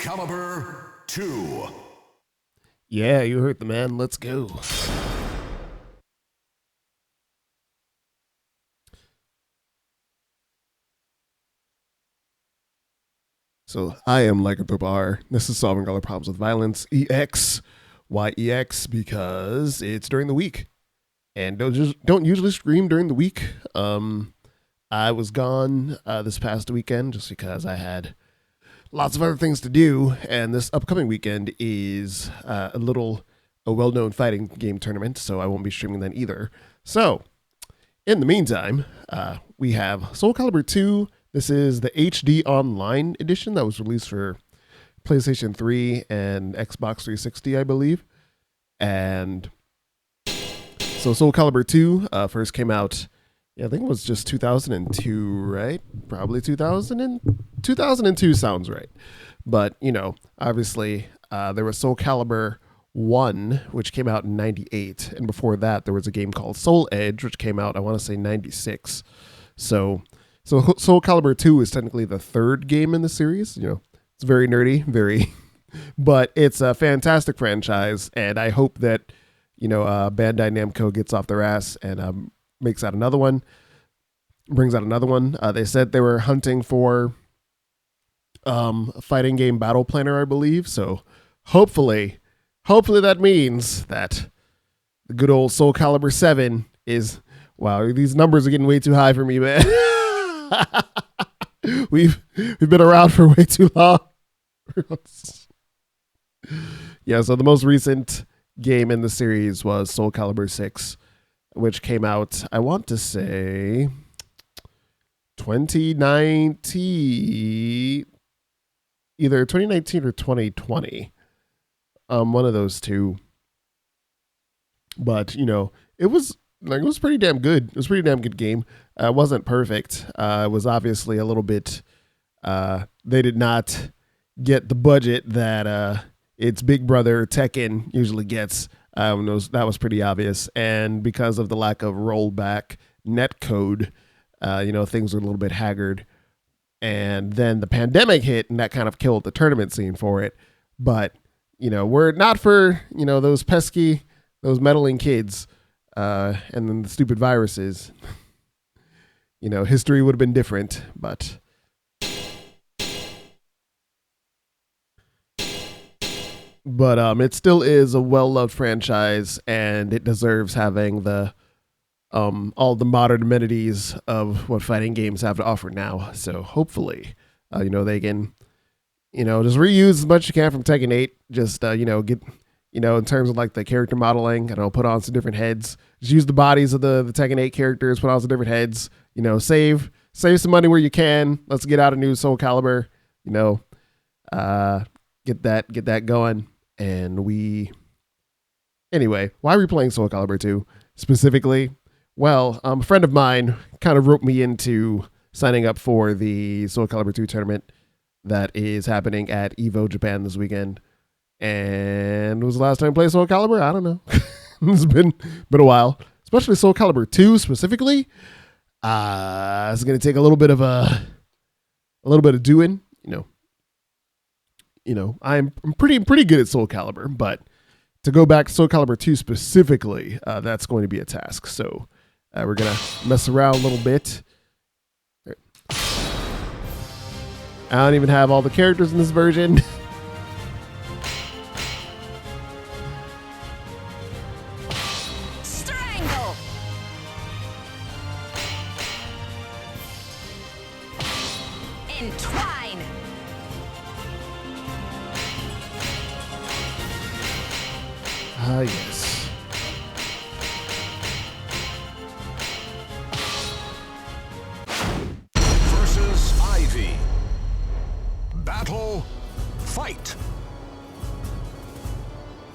SoulCalibur 2. Yeah, you heard the man. Let's go. So I am Lycanthrope. This is Solving All Our Problems with Violence EX. Why EX? Because it's during the week, and don't usually stream during the week. I was gone this past weekend just because I had lots of other things to do, and this upcoming weekend is a well-known fighting game tournament, so I won't be streaming that either. So, in the meantime, we have SoulCalibur 2. This is the HD Online edition that was released for PlayStation 3 and Xbox 360, I believe. And so SoulCalibur 2 first came out, I think it was just 2002, right? Probably 2002 sounds right. But, obviously there was SoulCalibur 1, which came out in 98. And before that, there was a game called Soul Edge, which came out, I want to say, 96. So SoulCalibur 2 is technically the third game in the series. It's very nerdy, but it's a fantastic franchise, and I hope that, Bandai Namco gets off their ass and brings out another one. They said they were hunting for a fighting game battle planner, I believe. So hopefully that means that the good old SoulCalibur 7 is, wow, these numbers are getting way too high for me, man. We've been around for way too long. Yeah, so the most recent game in the series was SoulCalibur 6, which came out, I want to say, 2019, either 2019 or 2020. One of those two. But, it was pretty damn good. It was a pretty damn good game. It wasn't perfect. It was obviously a little bit, they did not get the budget that its big brother Tekken usually gets. That was pretty obvious. And because of the lack of rollback netcode, things were a little bit haggard. And then the pandemic hit, and that kind of killed the tournament scene for it. But, we're not for, those meddling kids, and then the stupid viruses. History would have been different, but it still is a well-loved franchise, and it deserves having the all the modern amenities of what fighting games have to offer now. So hopefully, they can, just reuse as much as you can from Tekken 8. Just get, in terms of like the character modeling, put on some different heads. Just use the bodies of the Tekken 8 characters, put on some different heads. Save some money where you can. Let's get out a new SoulCalibur. Get that going. And anyway, why are we playing SoulCalibur 2 specifically? Well, a friend of mine kind of roped me into signing up for the SoulCalibur 2 tournament that is happening at EVO Japan this weekend. And it was the last time I played SoulCalibur? I don't know. It's been a while, especially SoulCalibur 2 specifically. It's going to take a little bit of doing, I'm pretty good at SoulCalibur, but to go back to SoulCalibur 2 specifically, that's going to be a task. So we're going to mess around a little bit. I don't even have all the characters in this version. Strangle. Entwine. Ah, yes. Versus Ivy. Battle. Fight.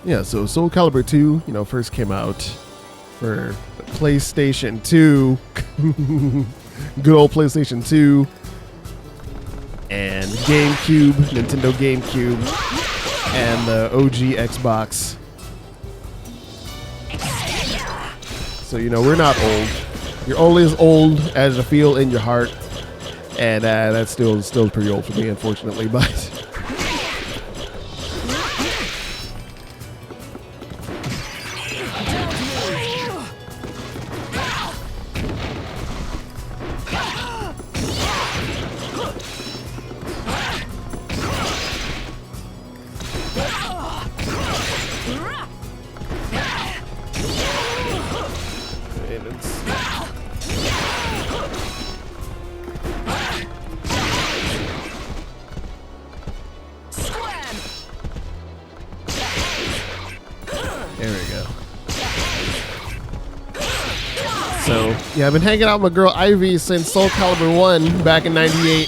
Yeah, so SoulCalibur 2, first came out for the PlayStation 2. Good old PlayStation 2. And GameCube, Nintendo GameCube, and the OG Xbox. So, we're not old. You're only as old as you feel in your heart. And that's still pretty old for me, unfortunately. But in and see. There we go. So, yeah, I've been hanging out with my girl Ivy since SoulCalibur 1 back in 98.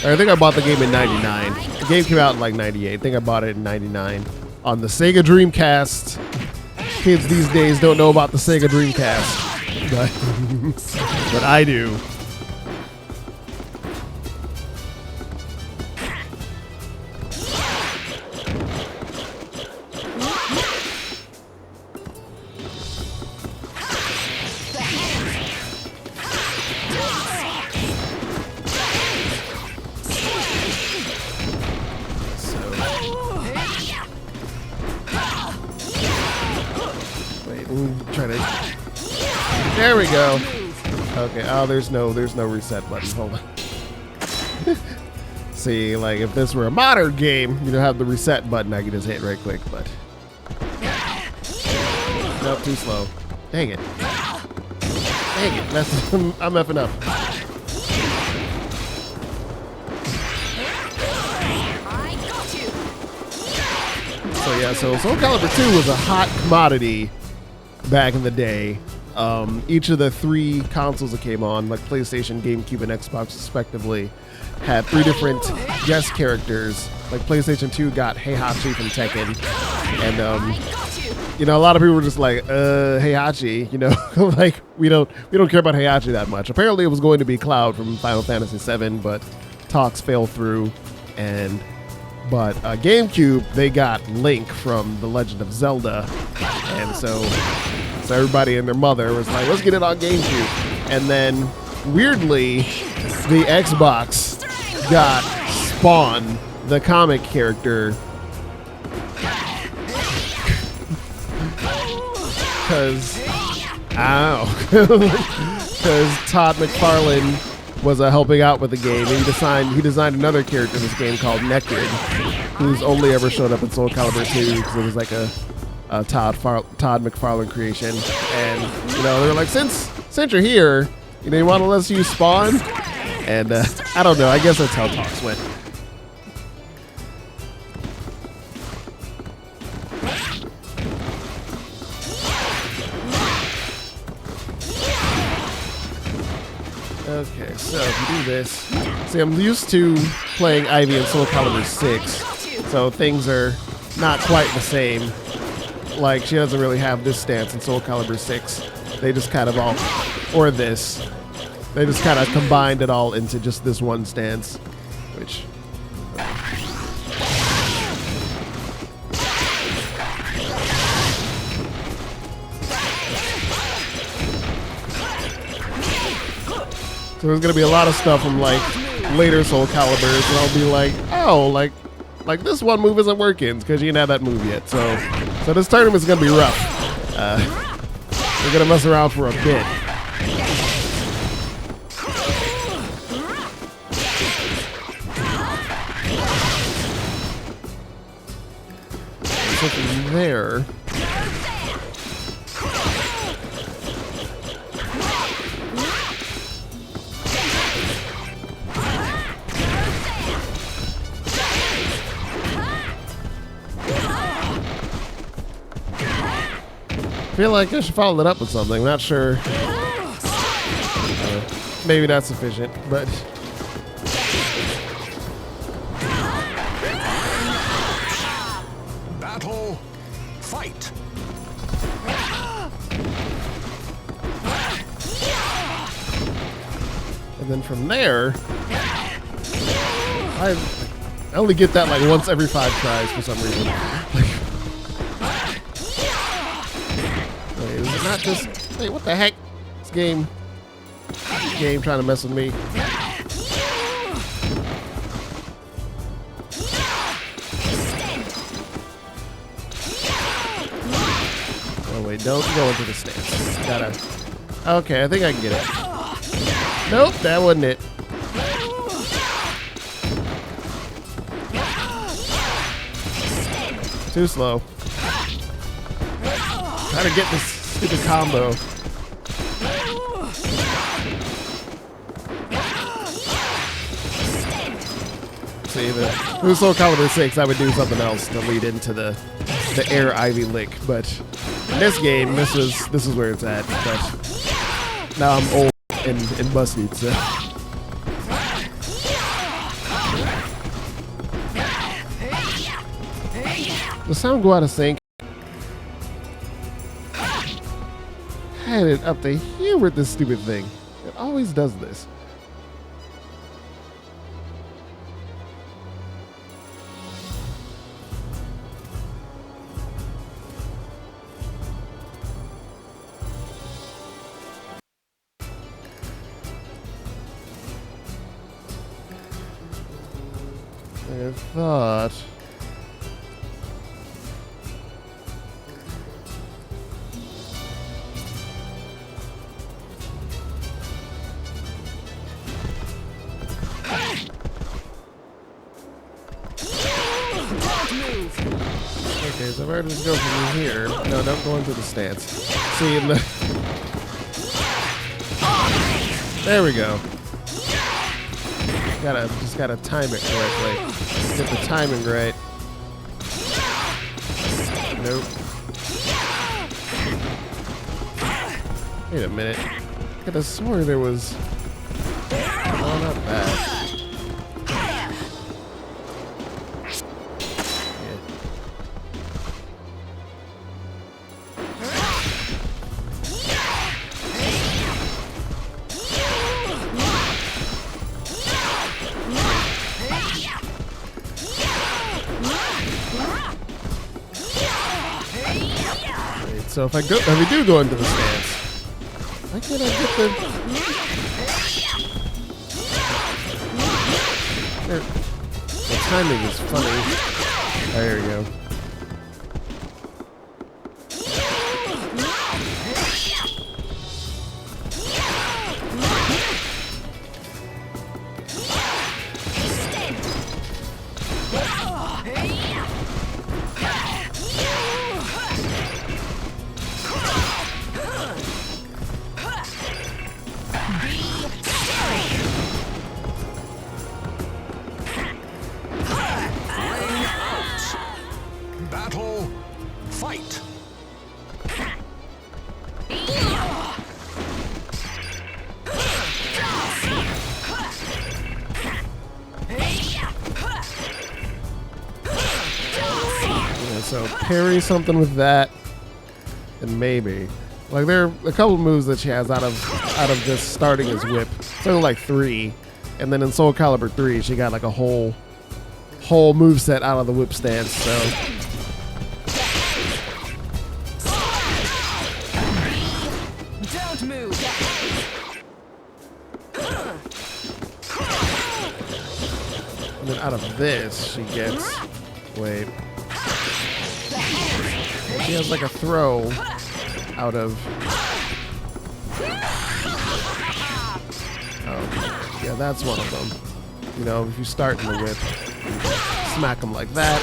I think I bought the game in 99. The game came out in like 98. I think I bought it in 99 on the Sega Dreamcast. Kids these days don't know about the Sega Dreamcast, but I do. Try to. There we go. Okay. Oh, there's no reset button. Hold on. See, like if this were a modern game, you don't have the reset button. I could just hit right quick, but nope, too slow. Dang it. Dang it. I'm effing up. So yeah, so SoulCalibur 2 was a hot commodity back in the day. Each of the 3 consoles that came on, like PlayStation, GameCube, and Xbox respectively, had 3 different guest characters. Like PlayStation 2 got a-R-chive from Tekken, and you know, a lot of people were just like, Heihachi, you know, like we don't care about Heihachi that much. Apparently, it was going to be Cloud from Final Fantasy VII, but talks fell through. But GameCube, they got Link from The Legend of Zelda, and so everybody and their mother was like, let's get it on GameCube. And then, weirdly, the Xbox got Spawn, the comic character, because Todd McFarlane was helping out with the game, and he designed another character in this game called Necrid, who's only ever showed up in SoulCalibur 2 because it was like a Todd McFarlane creation. And you know, they were like, since you're here, you know, you want to let us use Spawn? And I don't know. I guess that's how talks went. Okay, so if you do this, see, I'm used to playing Ivy in SoulCalibur 6, so things are not quite the same. Like, she doesn't really have this stance in SoulCalibur 6. They just kind of all, or this, they just kind of combined it all into just this one stance, which... So there's gonna be a lot of stuff from like later SoulCaliburs, and I'll be like, oh, like this one move isn't working because you didn't have that move yet. So this tournament's gonna be rough. We're gonna mess around for a bit. So from there. I feel like I should follow it up with something. I'm not sure. Maybe not sufficient, but... Battle, fight. And then from there, I only get that like once every 5 tries for some reason. Wait, is it not just... Wait, what the heck? This game trying to mess with me. Oh wait, don't go into the stance. Gotta... Okay, I think I can get it. Nope, that wasn't it. Too slow. Try to get this stupid combo. See, the SoulCalibur 6, I would do something else to lead into the air Ivy lick, but in this game, this is where it's at. But now I'm old and busted, so. The sound go out of sync. Had it up to here with this stupid thing. It always does this. I thought. Okay, so if I just go from here, no, don't go into the stance. See, in the there we go. Just gotta time it correctly. Get the timing right. Nope. Wait a minute. I could have sworn there was. Oh, not bad. So if we do go into the stance, why can't I get the timing is funny. Oh, there we go. Battle, fight. Yeah, so parry something with that, and maybe like there are a couple moves that she has out of just starting as whip. It's only like 3, and then in SoulCalibur 3, she got like a whole move set out of the whip stance. So. Don't move. And then out of this, she gets. Wait. She has like a throw out of. Oh, yeah, that's one of them. You know, if you start in the whip, smack them like that.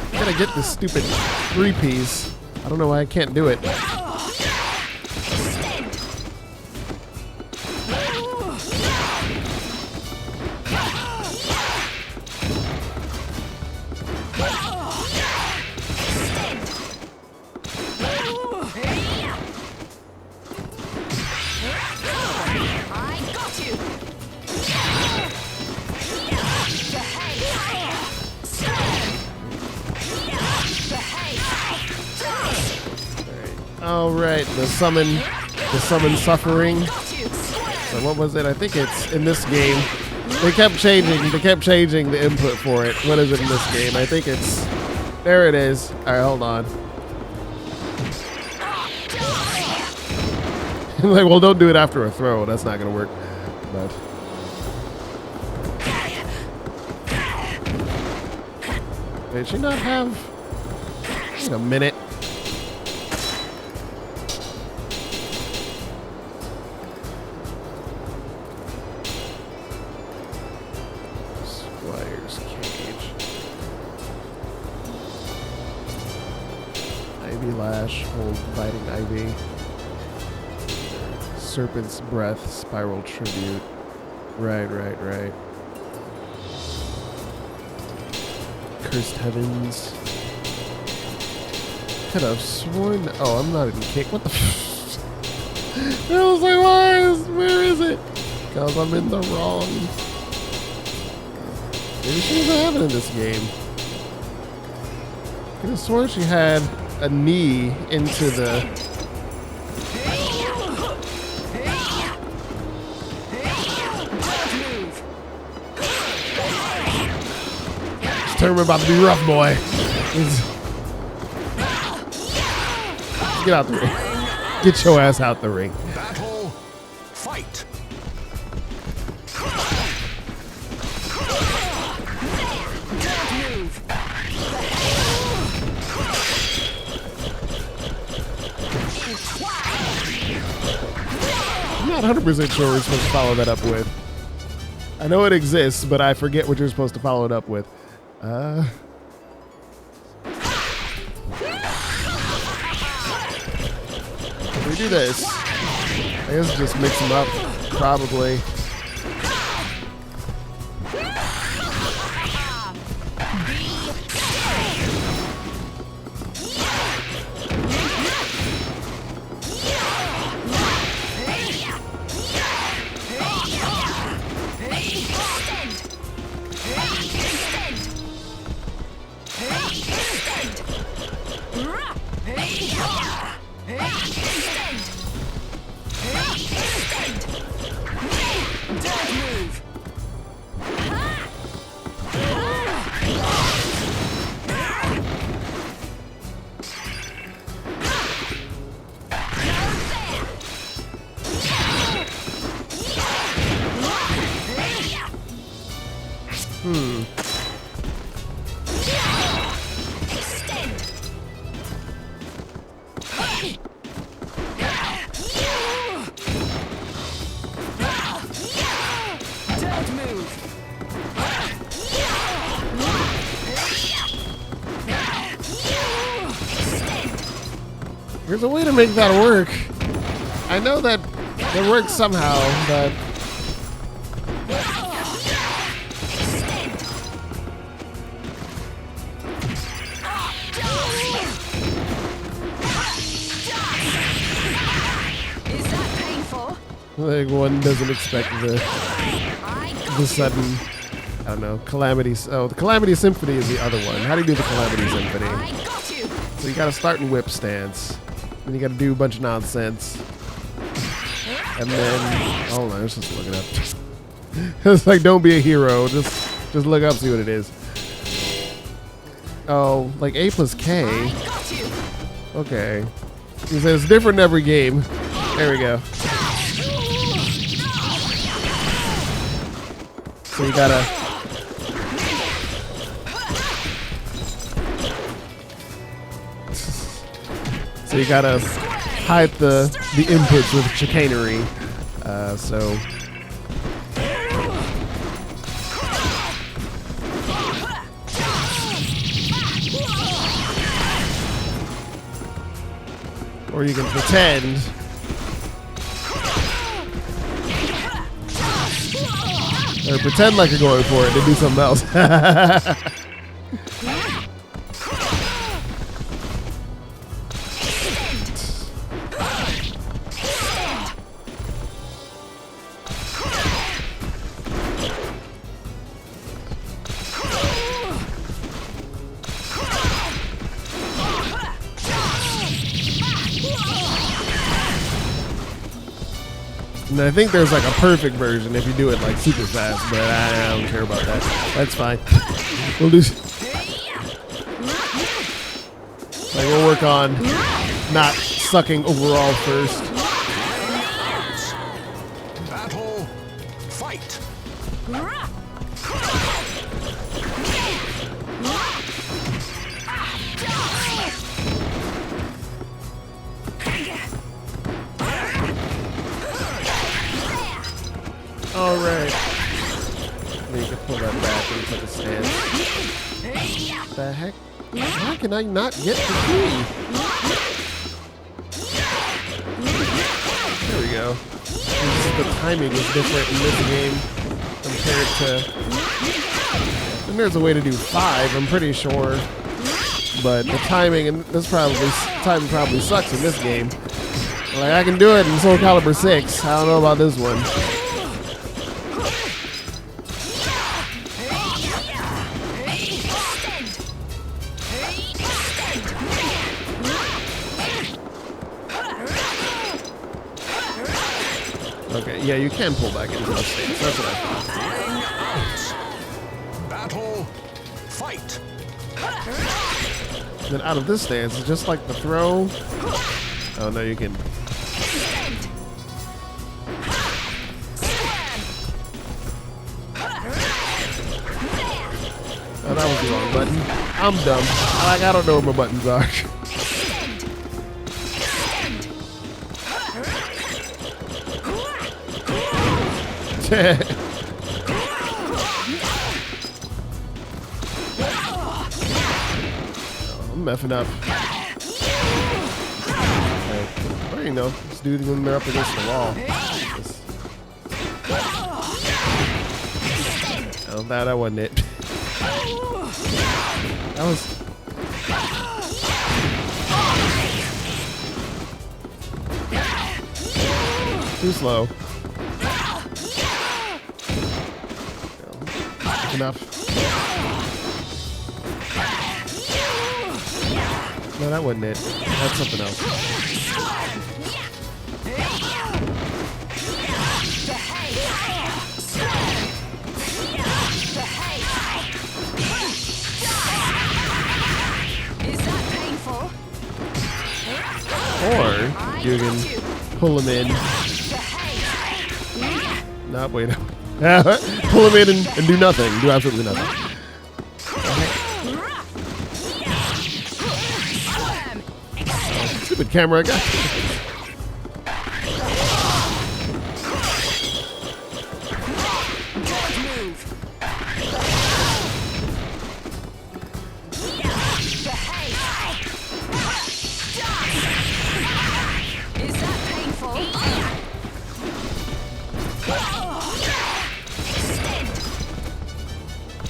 I gotta get this stupid 3-piece. I don't know why I can't do it. All right, the summon suffering. So what was it? I think it's in this game. They kept changing the input for it. What is it in this game? I think it's there. It is. All right, hold on. Like, well, don't do it after a throw. That's not gonna work. But Did she not have... Wait a minute. Squire's Cage. Ivy Lash, Hold Biting Ivy. Serpent's Breath, Spiral Tribute. Right. Cursed Heavens. Could have sworn... Oh, I'm not in kick. What the f... I was like, where is it? Because I'm in the wrong... Maybe she doesn't have it in this game. I could have sworn she had a knee into the... This tournament about to be rough, boy. Get out the ring. Get your ass out the ring. Battle. Fight. I'm not 100% sure what we're supposed to follow that up with. I know it exists, but I forget what you're supposed to follow it up with. If we do this, I guess just mix them up, probably. There's a way to make that work. I know that it works somehow, but... Is that painful? Like one doesn't expect the sudden, I don't know, Calamity. Oh, the Calamity Symphony is the other one. How do you do the Calamity Symphony? I got you. So you gotta start in whip stance. Then you gotta do a bunch of nonsense. And then, hold on, let's just look it up. It's like, don't be a hero. Just look up, see what it is. Oh, like A plus K. I got you. Okay. He says it's different in every game. There we go. So you gotta... So you gotta hide the inputs with chicanery. So... Or you can pretend... Or pretend like you're going for it and do something else. And I think there's like a perfect version if you do it like super fast, but I don't care about that. That's fine. We'll do. Like we'll work on not sucking overall first. Battle. Fight. right. Then you can pull that back and put the stance. The heck? How can I not get the key? There we go. The timing is different in this game compared to... And there's a way to do 5, I'm pretty sure. But the timing, and timing probably sucks in this game. Like, I can do it in SoulCalibur 6. I don't know about this one. Okay, yeah, you can pull back into the stance. That's what I thought. Battle. Fight. Then out of this stance, it's just like the throw. Oh no, you can. Oh, that was the wrong button. I'm dumb. I don't know where my buttons are. I'm messing up. Or, you know, just do it when they're up against the wall. Oh, that wasn't it. That was... too slow. Enough. No, that wasn't it. That's something else. Is that painful? Or you can pull him in. No, wait. Pull him in and do nothing. Do absolutely nothing. Stupid camera, I got you. Is that painful?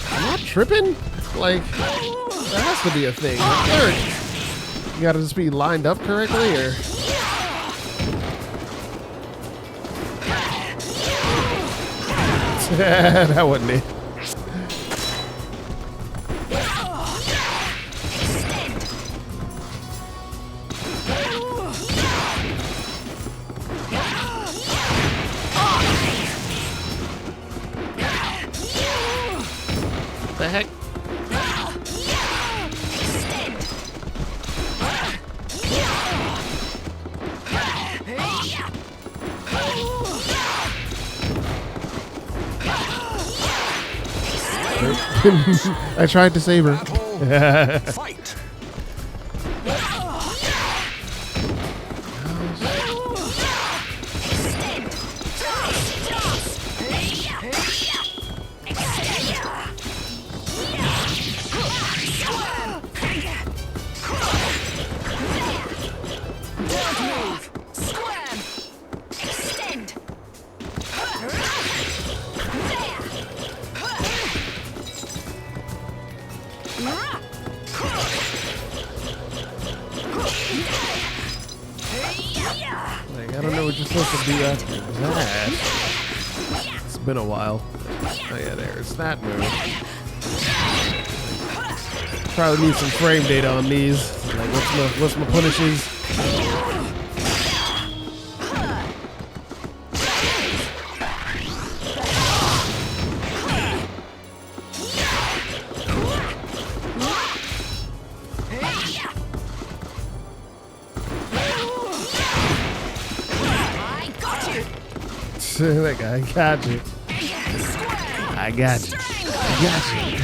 Am I tripping? Like, that has to be a thing. You gotta just be lined up correctly, or? That wasn't it. The heck? I tried to save her. Battle. Fight. Like, I don't know what you're supposed to do after that. It's been a while. Oh yeah, there's that move. Probably need some frame data on these. Like, what's my punishes? That guy got you. I got you. I got you.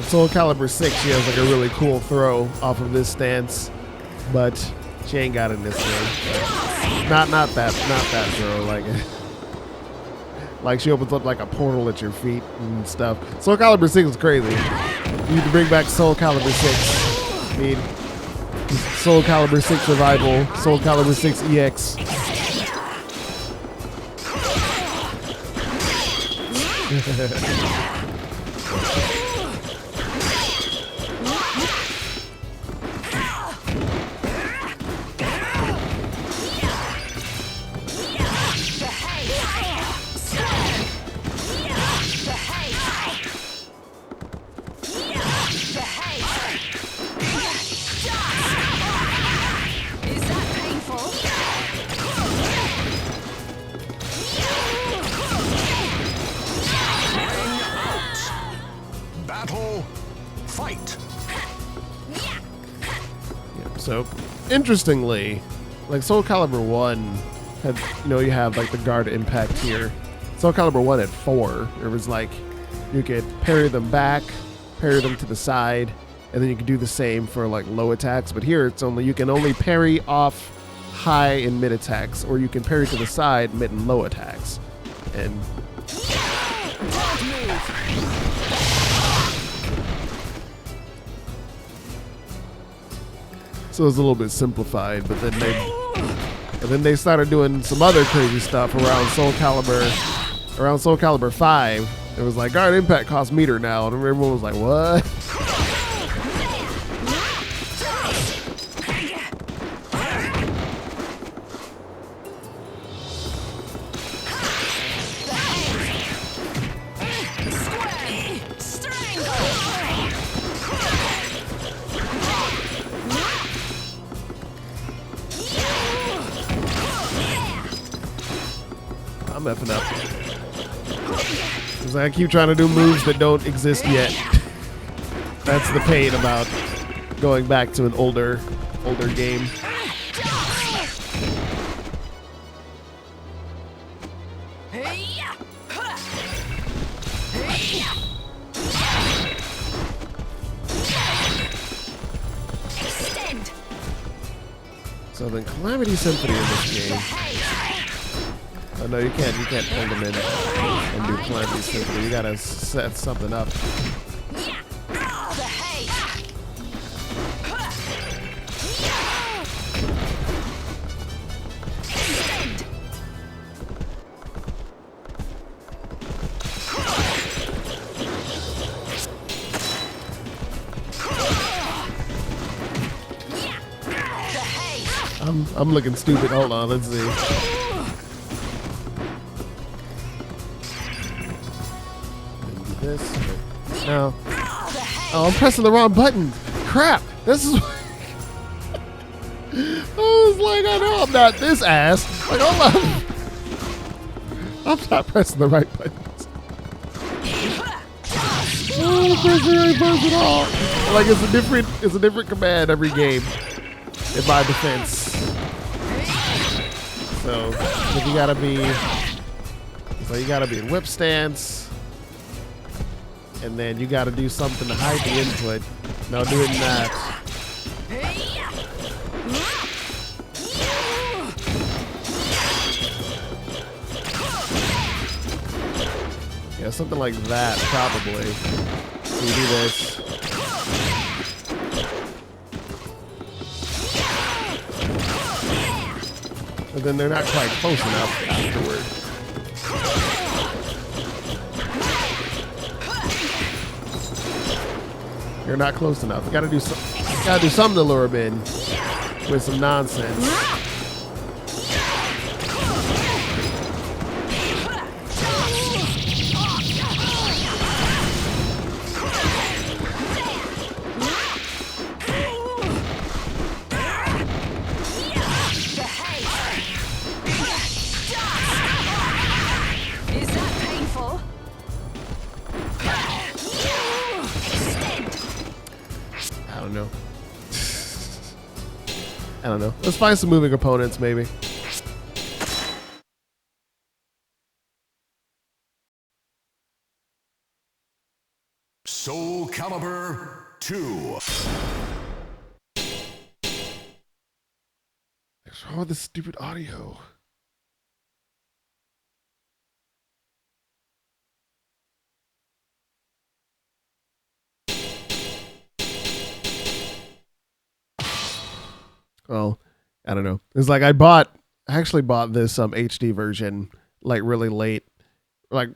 SoulCalibur 6, she has like a really cool throw off of this stance, but she ain't got it in this game. Not that throw. Like she opens up like a portal at your feet and stuff. SoulCalibur 6 is crazy. You need to bring back SoulCalibur 6. I mean, SoulCalibur 6 Revival, SoulCalibur 6 EX. Battle. Fight. So, interestingly, like SoulCalibur 1 had, you have like the guard impact here. SoulCalibur 1 had 4. It was like you could parry them back, parry them to the side, and then you could do the same for like low attacks. But here it's only, you can only parry off high and mid attacks, or you can parry to the side, mid and low attacks. And so it's a little bit simplified, but then they started doing some other crazy stuff around SoulCalibur 5. It was like guard impact costs meter now, and everyone was like, what? I'm effing up. Because I keep trying to do moves that don't exist yet. That's the pain about going back to an older game. So then Calamity Symphony in this game. Oh no, you can't hold them in and do Calamity Symphony. You gotta set something up. I'm looking stupid. Hold on, let's see. This. No. Oh, I'm pressing the wrong button. Crap. This is. I was like, I know I'm not this ass. Like, hold on. I'm not pressing the right buttons. Oh, I'm pressing the right buttons at all. Like, it's a different command every game in my defense. So you gotta be in whip stance. And then you got to do something to hide the input. No, doing that. Yeah, something like that, probably. So you do this. And then they're not quite close enough afterward. You're not close enough. You gotta do something to lure him in with some nonsense. Is that painful? I don't know. Let's find some moving opponents, maybe. SoulCalibur 2. What's wrong with this stupid audio? Well, I don't know. It's like I actually bought this HD version like really late, like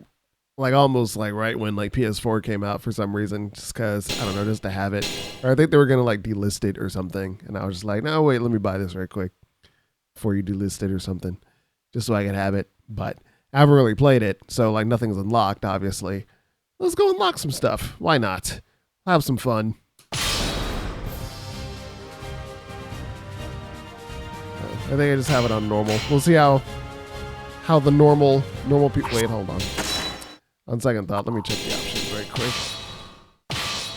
almost like right when like PS4 came out for some reason, just because I don't know, just to have it. Or I think they were gonna like delist it or something, and I was just like, no, wait, let me buy this right quick before you delist it or something, just so I could have it. But I haven't really played it, so like nothing's unlocked, obviously. Let's go unlock some stuff. Why not? Have some fun. I think I just have it on normal. We'll see how the normal people. Wait, hold on. On second thought, let me check the options very quick.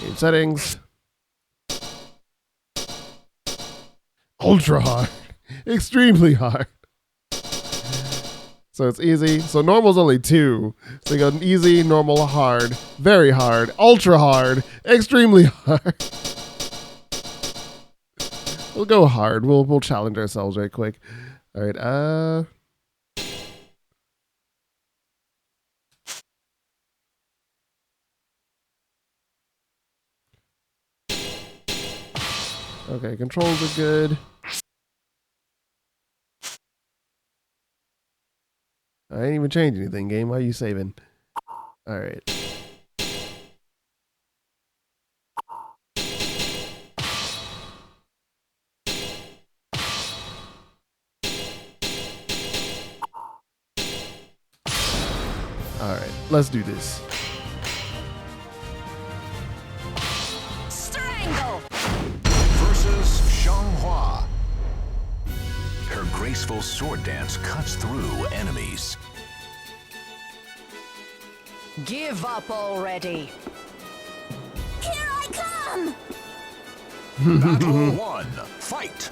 Game settings. Ultra hard. Extremely hard. So it's easy. So normal's only 2. So you go easy, normal, hard, very hard, ultra hard, extremely hard. We'll go hard. We'll challenge ourselves right quick. All right. Okay, controls are good. I ain't even changed anything, game. Why are you saving? All right. All right, let's do this. Strangle! Versus Xianghua. Her graceful sword dance cuts through enemies. Give up already. Here I come! Battle 1. Fight.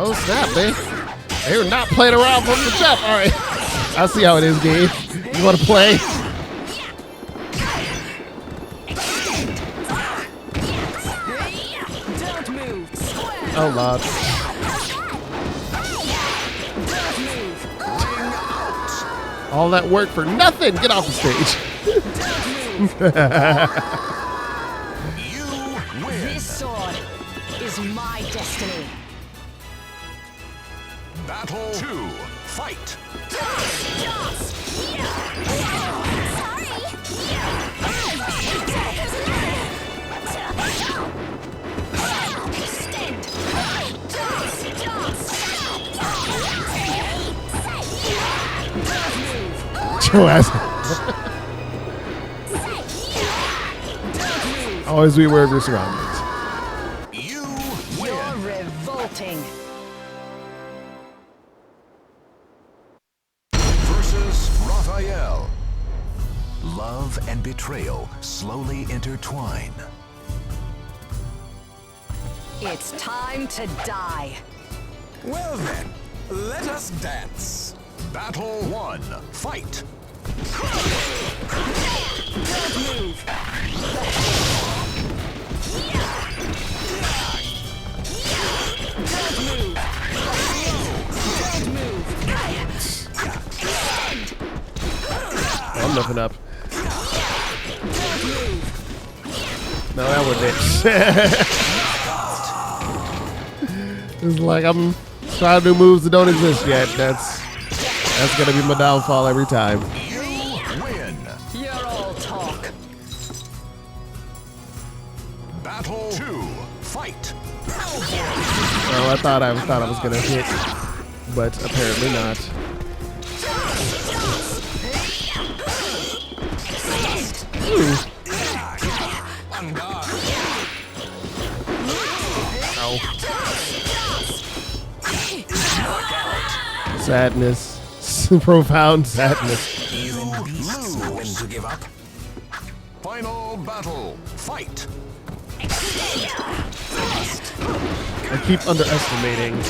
Oh snap, man! They were not playing around from the jump. All right, I see how it is, game. You want to play? Don't move. Square. Oh Lord. Don't move. All that work for nothing. Get off the stage. You win. This sword is my destiny. Battle 2. Fight. Your ass. Always be aware of your surroundings. You You're win. revolting. Versus Raphael. Love and betrayal slowly intertwine. It's time to die. Well then, let us dance. Battle 1. Fight. Don't move. Don't move. Don't move. I'm looking up. Don't move. No, that wasn't it. It's like I'm trying to do moves that don't exist yet. That's gonna be my downfall every time. You win. You're all talk. Battle 2. Fight. Oh, I thought I was gonna hit, but apparently not. Ooh. On guard. Ow. Sadness. Profound sadness. You lose. When to give up. Final battle. Fight. I keep underestimating.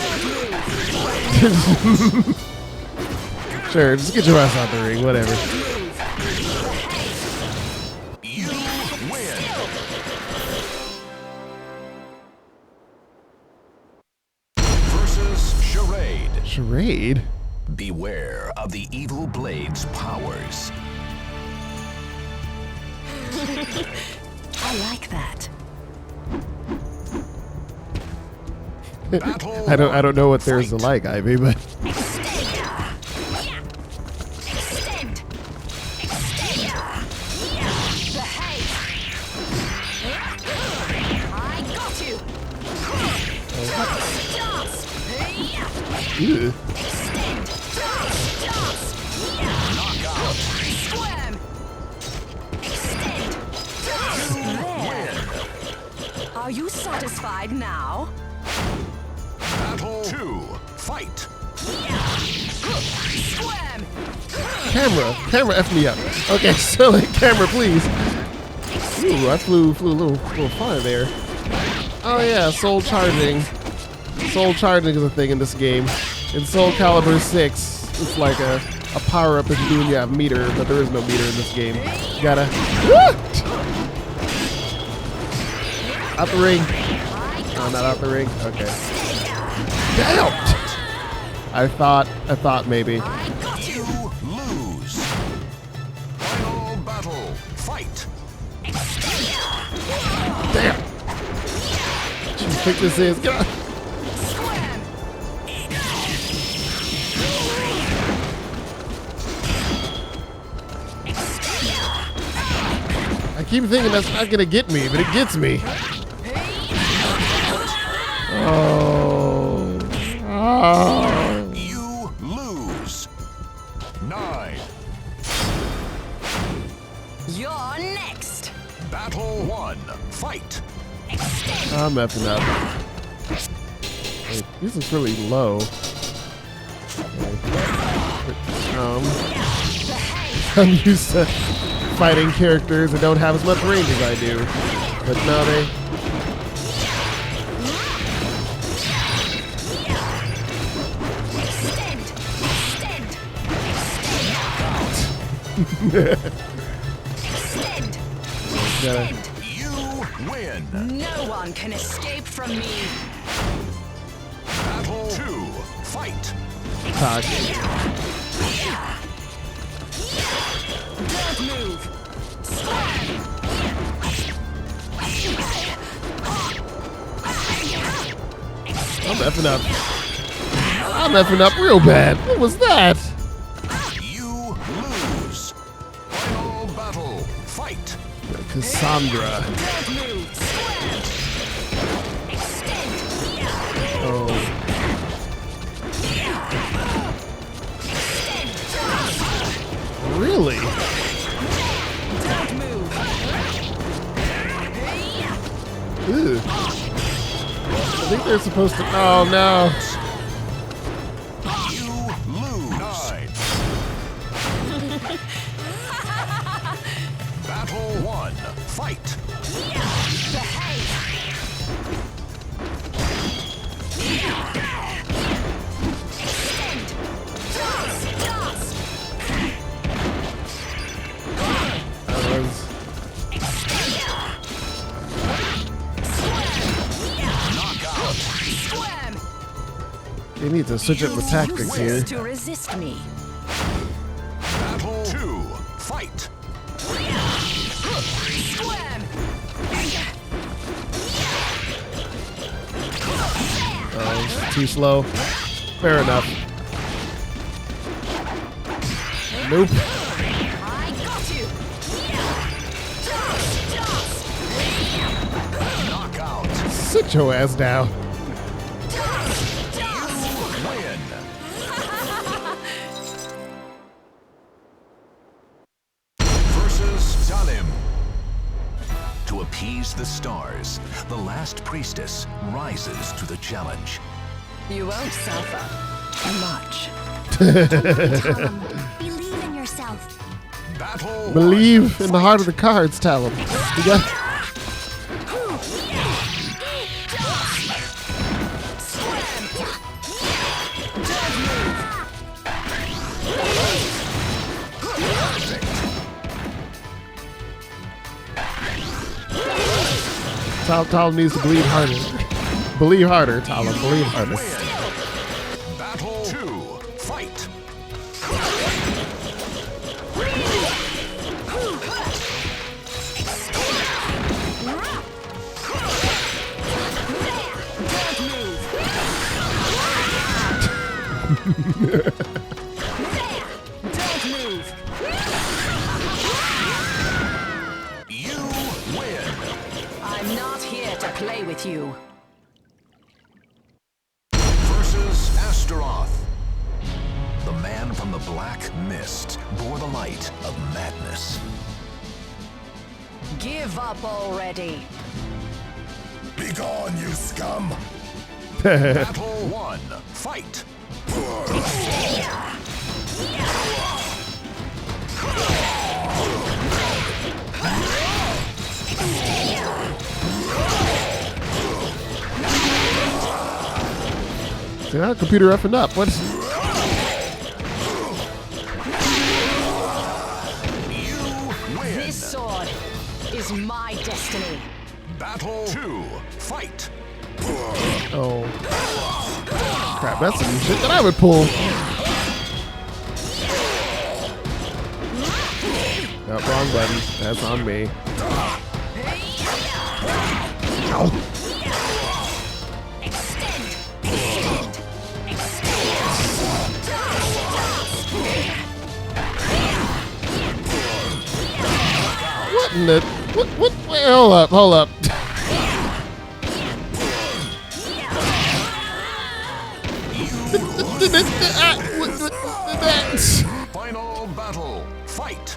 Sure, just get your ass out the ring, whatever. You win. Versus Charade. Charade? Beware of the evil blade's powers. I like that. Battle I don't know what there's to like, Ivy, but Extend. Yeah. Extend. Extend. Yeah. Behave. I got you. Dance. Yeah. ew. Extend. Dance. Yeah. knockout. Squirm. Extend. Dance. There. Are you satisfied now? Battle 2. Fight. Squirm. Camera, F me up. Okay, so camera, please. Ooh, I flew a little far there. Oh yeah, soul charging. Soul charging is a thing in this game. In SoulCalibur 6, it's like a power up if you do when you have meter, but there is no meter in this game. You gotta out the ring. No, not out the ring. Okay. Damn! I thought maybe. You lose. Final battle. Fight. Damn! What you think this is? Get out. Squirm. I keep thinking that's not gonna get me, but it gets me. Oh. Oh. You lose. 9. You're next. Battle 1. Fight. I'm effing up. Wait, this is really low. I'm used to fighting characters that don't have as much range as I do. But no, they... Extend. Extend. gotta- You win. No one can escape from me. Battle 2. Fight. Talk. Don't move. I'm effing up. I'm effing up real bad. What was that? You lose. Final battle. Fight. Cassandra. Don't move. Square. Extend. Oh. Extend. Really? Don't move. Ew. I think they're supposed to. Oh no. You lose. 9. Battle 1. Fight. Behave. Extend. Dance. Dance. That was. Knockout. Squirm. They need to switch up the tactics here. Useless to resist me. Battle 2. Fight. Squirm. Oh, too slow. Fair enough. Nope. I got you. Dance. Knockout. Sit your ass down. Win. Versus Dalim. To appease the stars, the last priestess rises to the challenge. You won't suffer much. Believe in yourself. Battle Believe 1. in the heart of the cards, tell them. You got. Squirm. Don't move. Talon needs to believe harder. Believe harder, Talon. Believe harder. Battle 2. Fight. Don't move. You win. I'm not here to play with you. Versus Astaroth. The man from the black mist bore the light of madness. Give up already. Begone, you scum! Battle 1. Fight. See that computer effing up. What's You win. This sword is my destiny. Battle 2. Fight. oh crap? That's some shit that I would pull. Nope, wrong button. That's on me. Ow. What in the what wait, hold up. Final battle. Fight.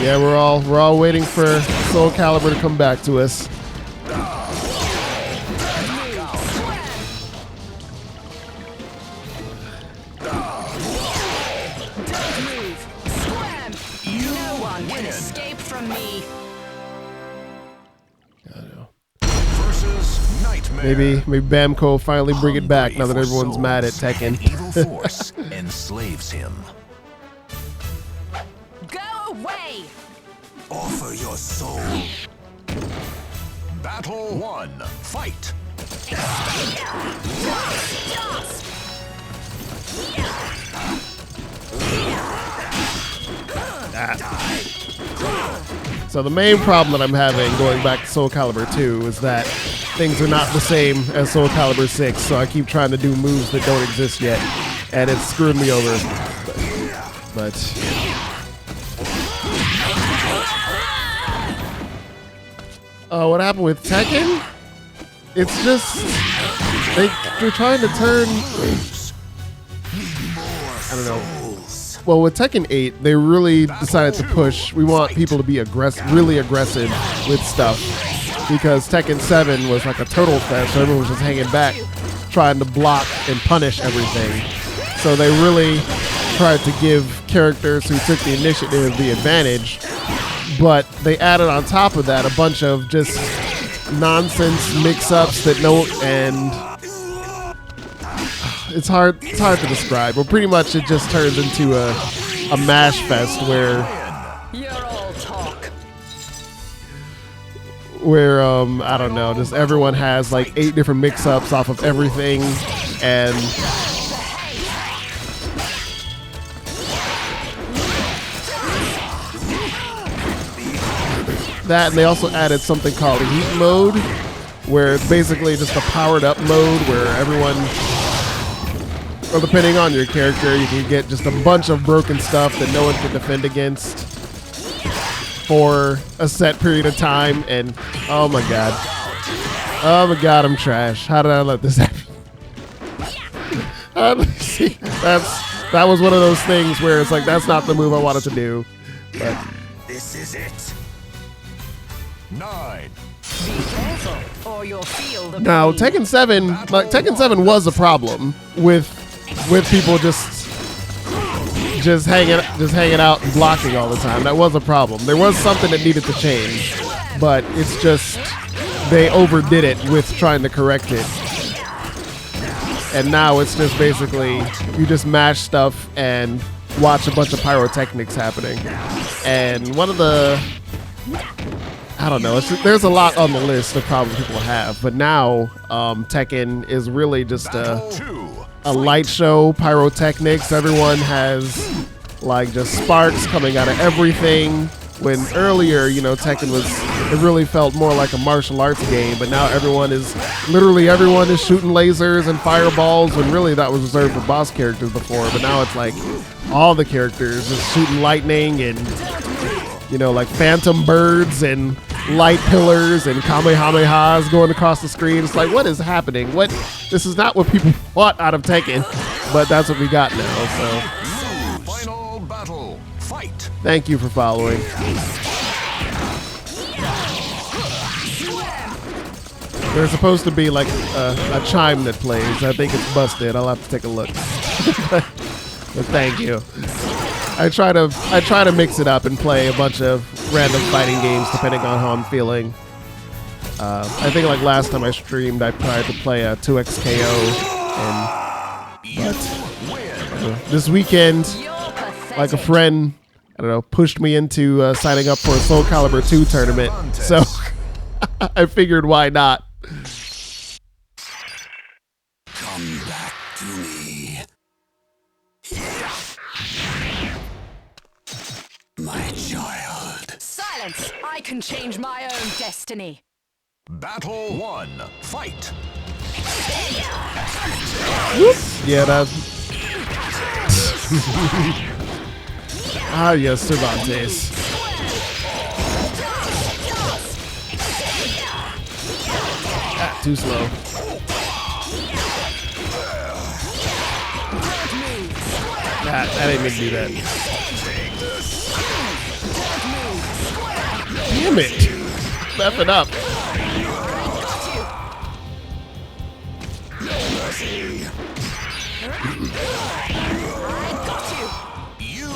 Yeah, we're all waiting for SoulCalibur to come back to us. No one can escape from me. Versus Nightmare. Maybe Bamco will finally bring it back now that everyone's mad at Tekken. An evil force enslaves him. Go away. Offer your soul. Battle 1. Fight. So the main problem that I'm having going back to SoulCalibur 2 is that things are not the same as SoulCalibur 6, so I keep trying to do moves that don't exist yet, and it's screwing me over. But what happened with Tekken? It's just they're trying to turn. I don't know. Well, with Tekken 8, they really decided to push. We want people to be really aggressive with stuff, because Tekken 7 was like a turtle fest, so everyone was just hanging back, trying to block and punish everything. So they really tried to give characters who took the initiative the advantage, but they added on top of that a bunch of just nonsense mix-ups that it's hard to describe, but pretty much it just turns into a mash fest where You're all talk. I don't know, just everyone has like 8 different mix-ups off of everything, and that, and they also added something called heat mode, where it's basically just a powered up mode where everyone, well, depending on your character, you can get just a bunch of broken stuff that no one can defend against for a set period of time. And oh my god, I'm trash. How did I let this happen? See, that was one of those things where it's like, that's not the move I wanted to do. But This is it. 9. Be careful, or you'll feel the now pain. Tekken 7 was a problem with people just hanging out and blocking all the time. That was a problem. There was something that needed to change, but it's just they overdid it with trying to correct it. And now it's just basically you just mash stuff and watch a bunch of pyrotechnics happening. And one of the, I don't know, there's a lot on the list of problems people have, but now Tekken is really just a light show, pyrotechnics. Everyone has like just sparks coming out of everything. When earlier, you know, Tekken it really felt more like a martial arts game, but now everyone is shooting lasers and fireballs, when really that was reserved for boss characters before. But now it's like all the characters just shooting lightning and, you know, like phantom birds and light pillars and kamehamehas going across the screen. It's like, what is happening? This is not what people want out of Tekken, but that's what we got now. So, final battle, fight. Thank you for following. There's supposed to be like a chime that plays. I think it's busted. I'll have to take a look. But thank you. I try to mix it up and play a bunch of random fighting games depending on how I'm feeling. I think like last time I streamed, I tried to play a 2XKO, but this weekend, like a friend, I don't know, pushed me into signing up for a SoulCalibur 2 tournament. So I figured, why not? Come back to me. My child. Silence! I can change my own destiny. Battle 1. Fight. Yeah, that's... Ah, yes, Cervantes. Ah, too slow. I didn't mean to do that. Damn it! F it up. You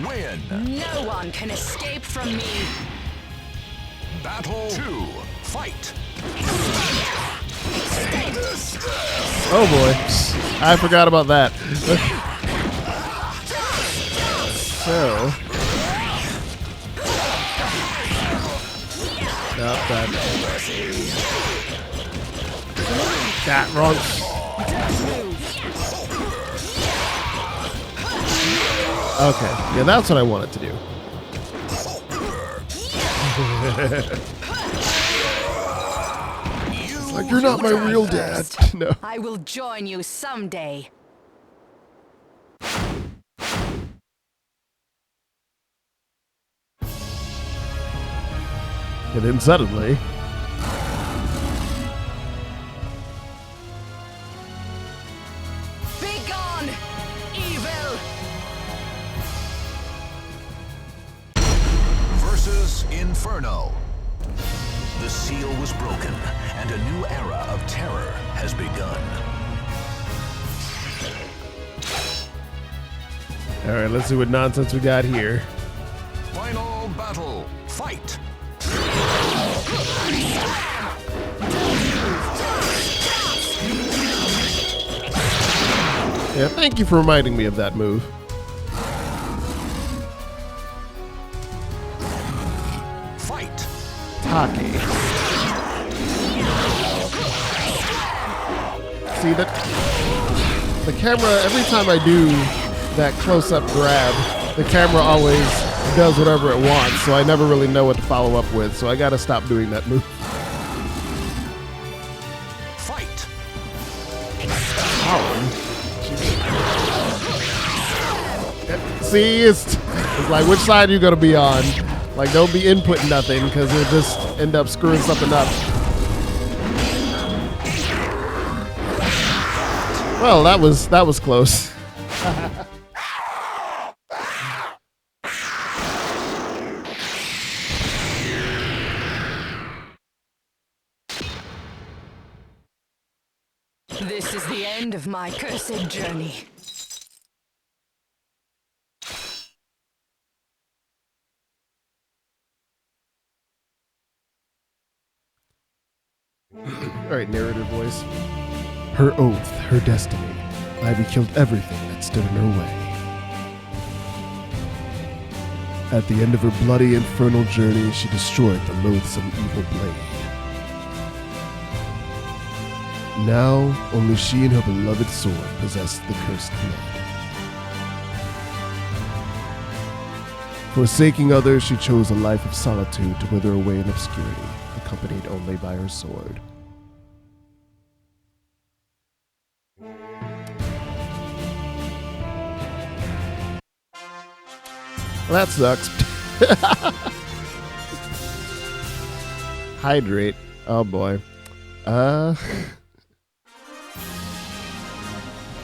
win. No one can escape from me. Battle 2. Fight. Oh boy. I forgot about that. So. Nope, that wrong. Okay, yeah, that's what I wanted to do. It's like, you're not my real dad. No. I will join you someday. And then suddenly, Be gone, evil! Versus Inferno. The seal was broken, and a new era of terror has begun. all right, let's see what nonsense we got here. Final battle. Fight. Yeah, thank you for reminding me of that move. Fight. Taki. See that? The camera, every time I do that close-up grab, the camera always does whatever it wants, so I never really know what to follow up with, so I gotta stop doing that move. Fight. See, it's like, which side are you gonna be on? Like, don't be inputting nothing, because you'll just end up screwing something up. Well, that was close. This is the end of my cursed journey. Alright, narrator voice. Her oath, her destiny. Ivy killed everything that stood in her way. At the end of her bloody, infernal journey, she destroyed the loathsome evil blade. Now, only she and her beloved sword possessed the cursed blood. Forsaking others, she chose a life of solitude to wither away in obscurity, accompanied only by her sword. Well, that sucks. Hydrate. Oh boy. The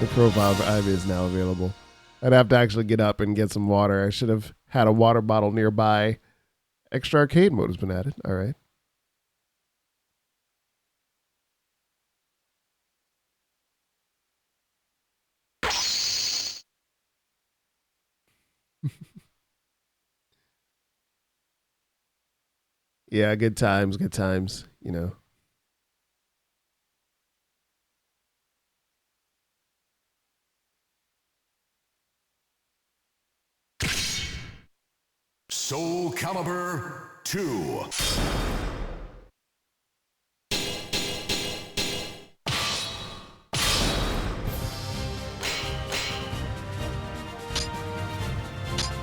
profile for Ivy is now available. I'd have to actually get up and get some water. I should have had a water bottle nearby. Extra arcade mode has been added. All right. Yeah, good times, you know. SoulCalibur 2.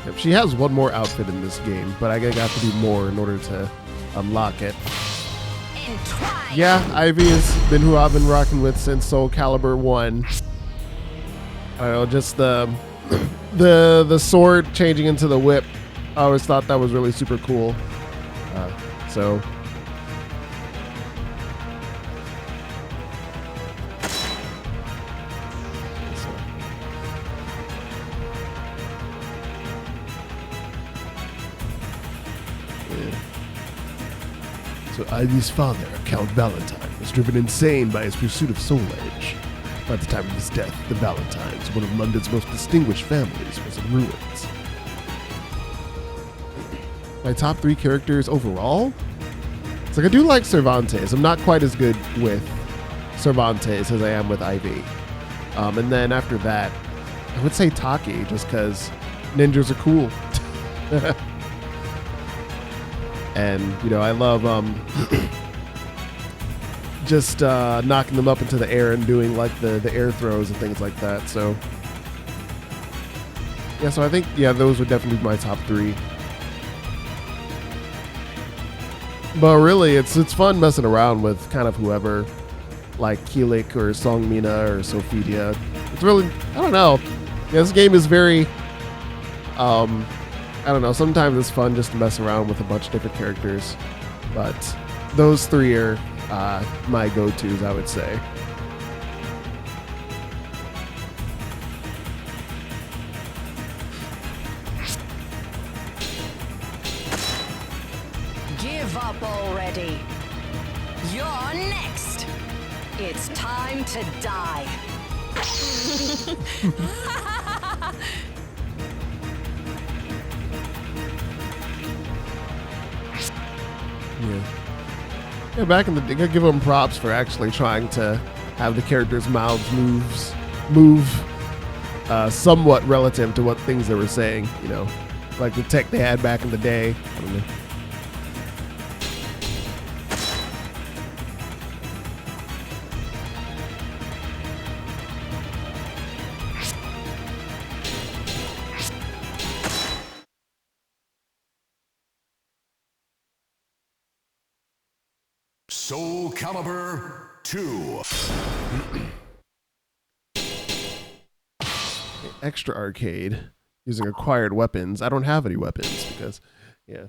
Yep, she has one more outfit in this game, but I have to do more in order to unlock it. Entwine. Yeah, Ivy has been who I've been rocking with since SoulCalibur 1. I don't know, just the sword changing into the whip. I always thought that was really super cool. So Ivy's father, Count Valentine, was driven insane by his pursuit of Soul Edge. By the time of his death, the Valentines, one of London's most distinguished families, was in ruins. My top 3 characters overall? It's like I do like Cervantes. I'm not quite as good with Cervantes as I am with Ivy. And then after that, I would say Taki, just because ninjas are cool. And, you know, I love just knocking them up into the air and doing like the air throws and things like that. So, yeah, so I think, yeah, those would definitely be my top 3. But really, it's fun messing around with kind of whoever, like Keelik or Songmina or Sophidia. It's really, I don't know. Yeah, this game is very, I don't know, sometimes it's fun just to mess around with a bunch of different characters. But those 3 are my go-tos, I would say. Give up already. You're next. It's time to die. Yeah, back in the day, I give them props for actually trying to have the characters' mouths move somewhat relative to what things they were saying, you know, like the tech they had back in the day. I don't know. SoulCalibur 2. Extra arcade using acquired weapons. I don't have any weapons because, yeah.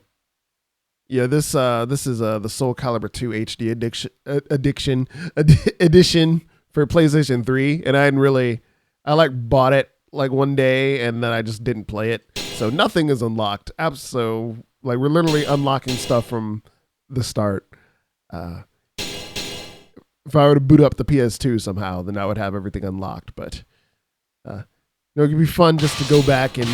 This is the SoulCalibur 2 HD edition for PlayStation 3, and I like bought it like one day and then I just didn't play it. So nothing is unlocked. So like we're literally unlocking stuff from the start. If I were to boot up the PS2 somehow, then I would have everything unlocked. But it could be fun just to go back and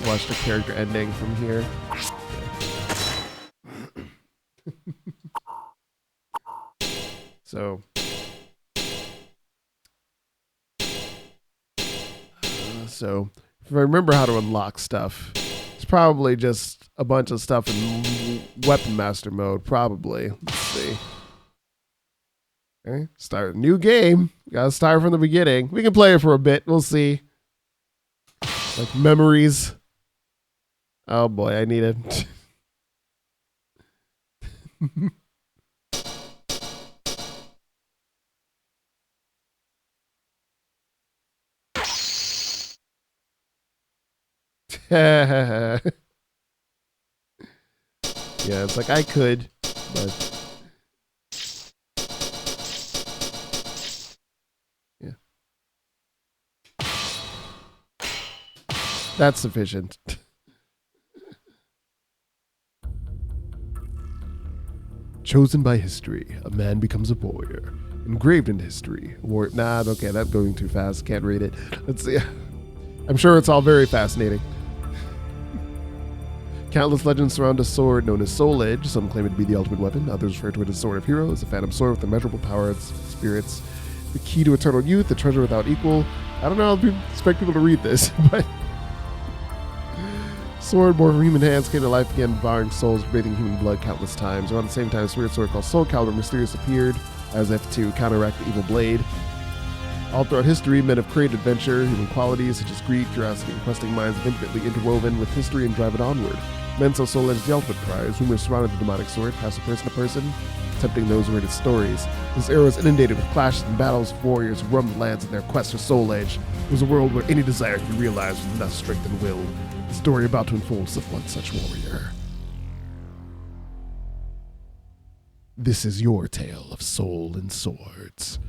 watch the character ending from here. So, if I remember how to unlock stuff, it's probably just a bunch of stuff in Weapon Master mode, probably. Let's see. Okay, start a new game. Gotta start from the beginning. We can play it for a bit. We'll see. Like memories. Oh boy, I need it. Yeah, it's like I could, but yeah. That's sufficient. Chosen by history, a man becomes a warrior. Engraved in history, nah, okay, that's going too fast. Can't read it. Let's see. I'm sure it's all very fascinating. Countless legends surround a sword known as Soul Edge. Some claim it to be the ultimate weapon. Others refer to it as Sword of Heroes, a phantom sword with immeasurable power, its spirits, the key to eternal youth, the treasure without equal. I don't know how to expect people to read this, but sword born from human hands came to life again, devouring souls, breathing human blood countless times. Around the same time, a weird sword called SoulCalibur mysteriously appeared as if to counteract the evil blade. All throughout history, men have created adventure, human qualities such as greed, curiosity, and questing minds have intimately interwoven with history and drive it onward. Men saw Soul Edge as the ultimate prize. Rumors surrounded the demonic sword, passed from person to person, tempting those who read its stories. This era was inundated with clashes and battles of warriors who roamed the lands in their quest for Soul Edge. It was a world where any desire could be realized with enough strength and will. The story about to unfold is of one such warrior. This is your tale of soul and swords.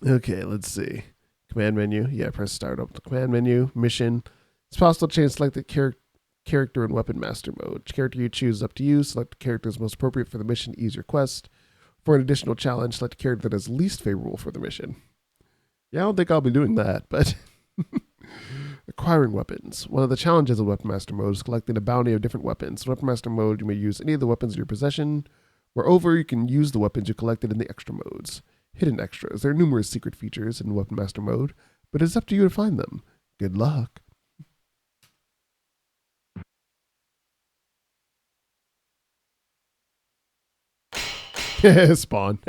Okay, let's see. Command menu. Yeah, press start up the command menu. Mission. It's possible to change selected character in Weapon Master mode. Character you choose is up to you. Select the character that's most appropriate for the mission to ease your quest. For an additional challenge, select a character that is least favorable for the mission. Yeah, I don't think I'll be doing that, but acquiring weapons. One of the challenges of Weapon Master mode is collecting a bounty of different weapons. In Weapon Master mode, you may use any of the weapons in your possession. Moreover, you can use the weapons you collected in the extra modes. Hidden extras. There are numerous secret features in Weapon Master mode, but it's up to you to find them. Good luck. Spawn.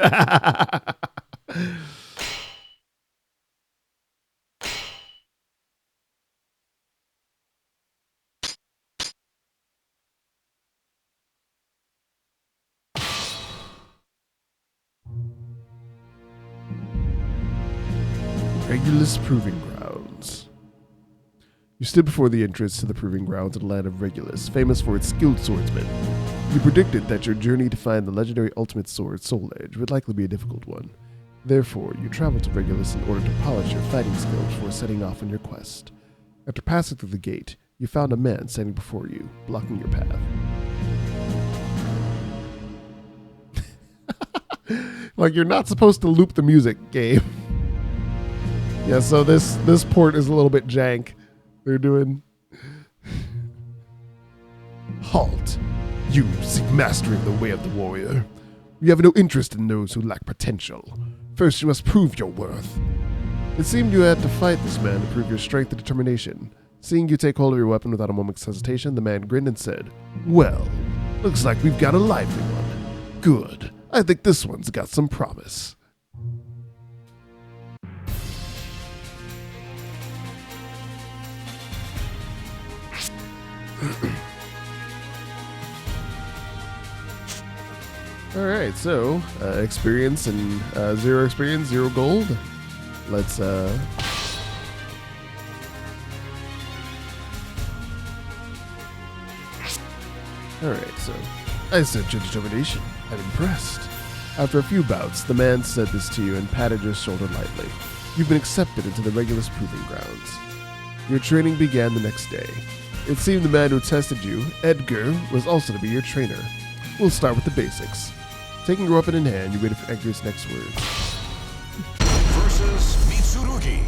Regulus Proving Grounds. You stood before the entrance to the Proving Grounds in the land of Regulus, famous for its skilled swordsmen. You predicted that your journey to find the legendary ultimate sword, Soul Edge, would likely be a difficult one. Therefore, you traveled to Regulus in order to polish your fighting skills before setting off on your quest. After passing through the gate, you found a man standing before you, blocking your path. Like, you're not supposed to loop the music, game. Yeah, so this port is a little bit jank. They're doing... Halt! You seek mastery of the way of the warrior. You have no interest in those who lack potential. First, you must prove your worth. It seemed you had to fight this man to prove your strength and determination. Seeing you take hold of your weapon without a moment's hesitation, the man grinned and said, "Well, looks like we've got a lively one. Good. I think this one's got some promise." All right, so experience and 0 experience, 0 gold. Let's all right, so I said your determination. I'm impressed. After a few bouts, the man said this to you and patted your shoulder lightly. You've been accepted into the Regulus Proving Grounds. Your training began the next day. It seemed the man who tested you, Edgar, was also to be your trainer. We'll start with the basics. Taking your weapon in hand, you waited for Edgar's next words. Versus Mitsurugi.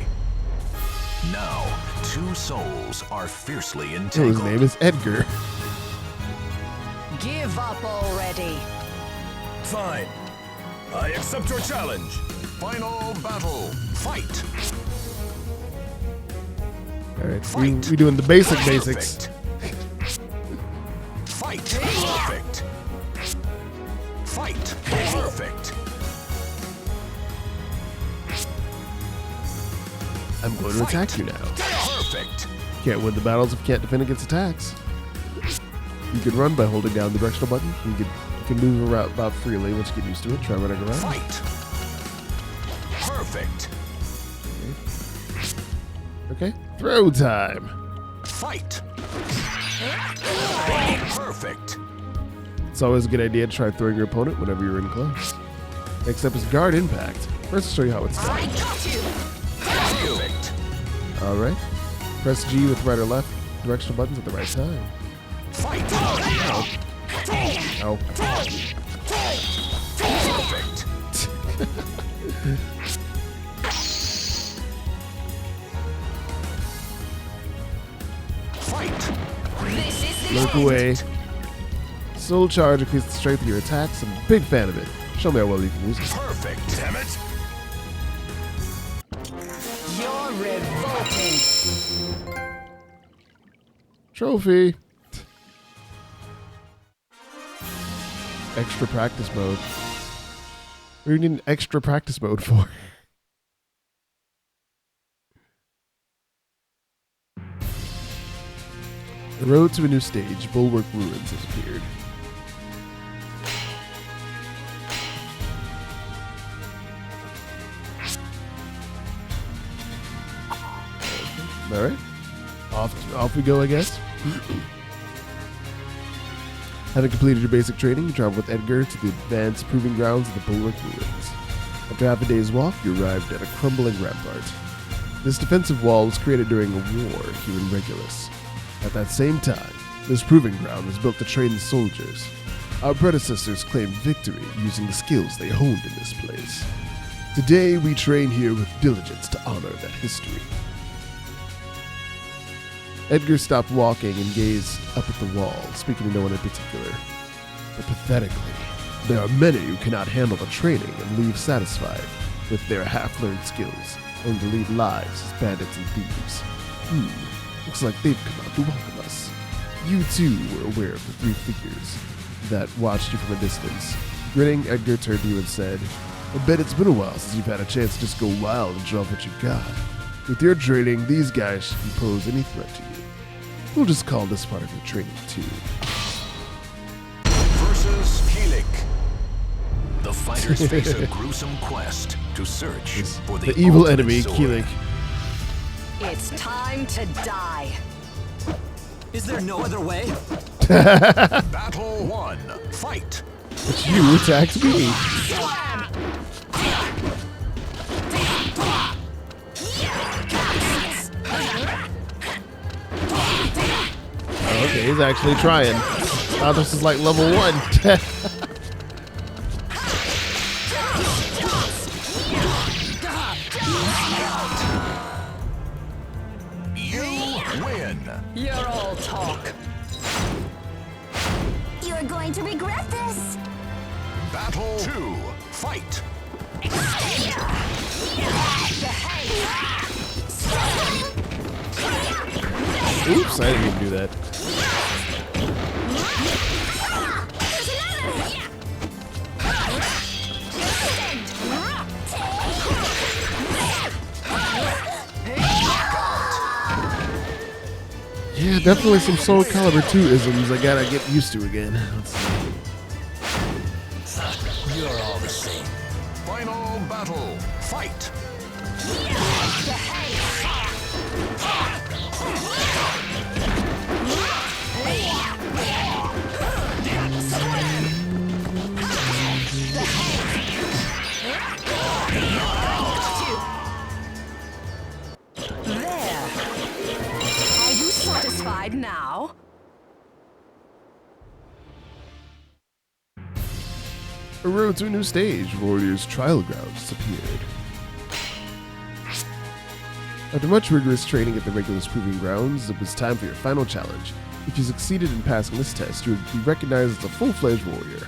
Now, two souls are fiercely Oh, entangled. his name is Edgar. Give up already. Fine. I accept your challenge. Final battle. Fight. All right, we doing the basics. Perfect. Fight. Perfect. Fight. Perfect. I'm going to attack you now. Perfect. Can't win the battles if you can't defend against attacks. You can run by holding down the directional button. You can move around about freely once you get used to it. Try running around. Fight. Perfect. Okay, throw time. Fight. Perfect. It's always a good idea to try throwing your opponent whenever you're in close. Next up is guard impact. First, I'll show you how it's done. I got you. Perfect. All right. Press G with right or left directional buttons at the right time. Fight. Ow. Perfect. Fight. This is the Look end. away. Soul Charge increases the strength of your attacks. I'm a big fan of it. Show me how well you can use it. Perfect. Damn it. You're revolting. Trophy. Extra practice mode. What do you need an extra practice mode for? The road to a new stage, Bulwark Ruins, has appeared. Alright. Off we go, I guess. Having completed your basic training, you travel with Edgar to the advanced proving grounds of the Bulwark Ruins. After half a day's walk, you arrived at a crumbling rampart. This defensive wall was created during a war here in Regulus. At that same time, this proving ground was built to train soldiers. Our predecessors claimed victory using the skills they honed in this place. Today, we train here with diligence to honor that history. Edgar stopped walking and gazed up at the wall, speaking to no one in particular. But pathetically, there are many who cannot handle the training and leave satisfied with their half-learned skills, only to lead lives as bandits and thieves. Looks like they've come out to welcome us. You too were aware of the three figures that watched you from a distance. Grinning, Edgar turned to you and said, I bet it's been a while since you've had a chance to just go wild and show off what you've got. With your training, these guys shouldn't pose any threat to you. We'll just call this part of your training too. Versus Kilik. The fighters face a gruesome quest to search for the evil ultimate enemy, sword. Kilik. It's time to die. Is there no other way? Battle 1. Fight. But you attacked me. Okay, he's actually trying. Oh, this is like level 1. You win. You're all talk. You're going to regret this. Battle 2. Fight. Oops, I didn't even do that. Yeah, definitely some SoulCalibur 2 isms I gotta get used to again. Let's see. You're all the same. Final battle. Fight. There. Are you satisfied now? A road to a new stage, Warrior's Trial Grounds, appeared. After much rigorous training at the Regulus Proving Grounds, it was time for your final challenge. If you succeeded in passing this test, you would be recognized as a full-fledged warrior.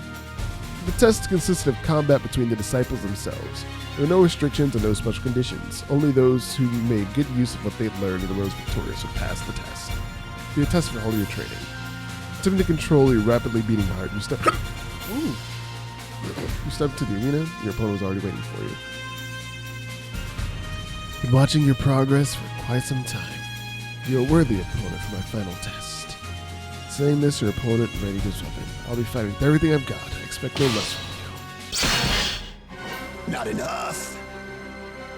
The test consisted of combat between the disciples themselves. There were no restrictions and no special conditions. Only those who made good use of what they'd learned and the most victorious would pass the test. Be a test for all your training. Attempting to control your rapidly beating heart, you step to the arena, your opponent was already waiting for you. Been watching your progress for quite some time. You're a worthy opponent for my final test. Saying this, your opponent ready to jump in. I'll be fighting with everything I've got. I expect no less from you. Not enough.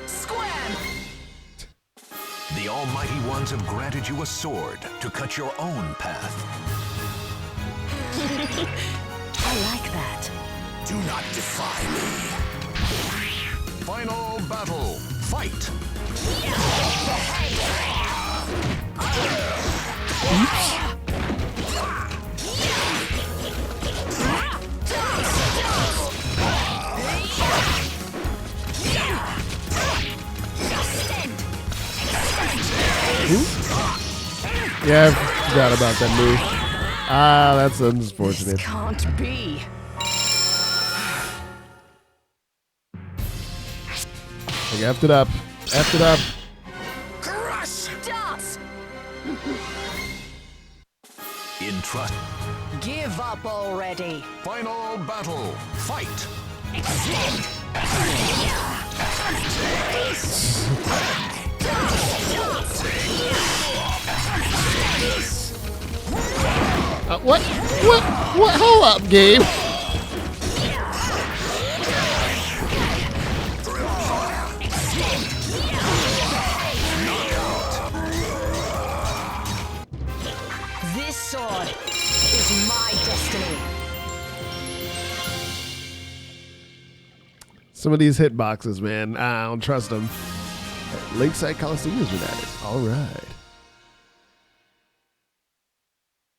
Scram! The Almighty Ones have granted you a sword to cut your own path. I like that. Do not defy me. Final battle. Fight. Yeah, I forgot about that move. Ah, that's unfortunate. This can't be. I effed it up. Effed it up. Crush! Dance! In trust. Give up already. Final battle. Fight. What? Hold up, game. This sword is my destiny. Some of these hitboxes, man, I don't trust them. Lakeside Coliseum has been added. All right.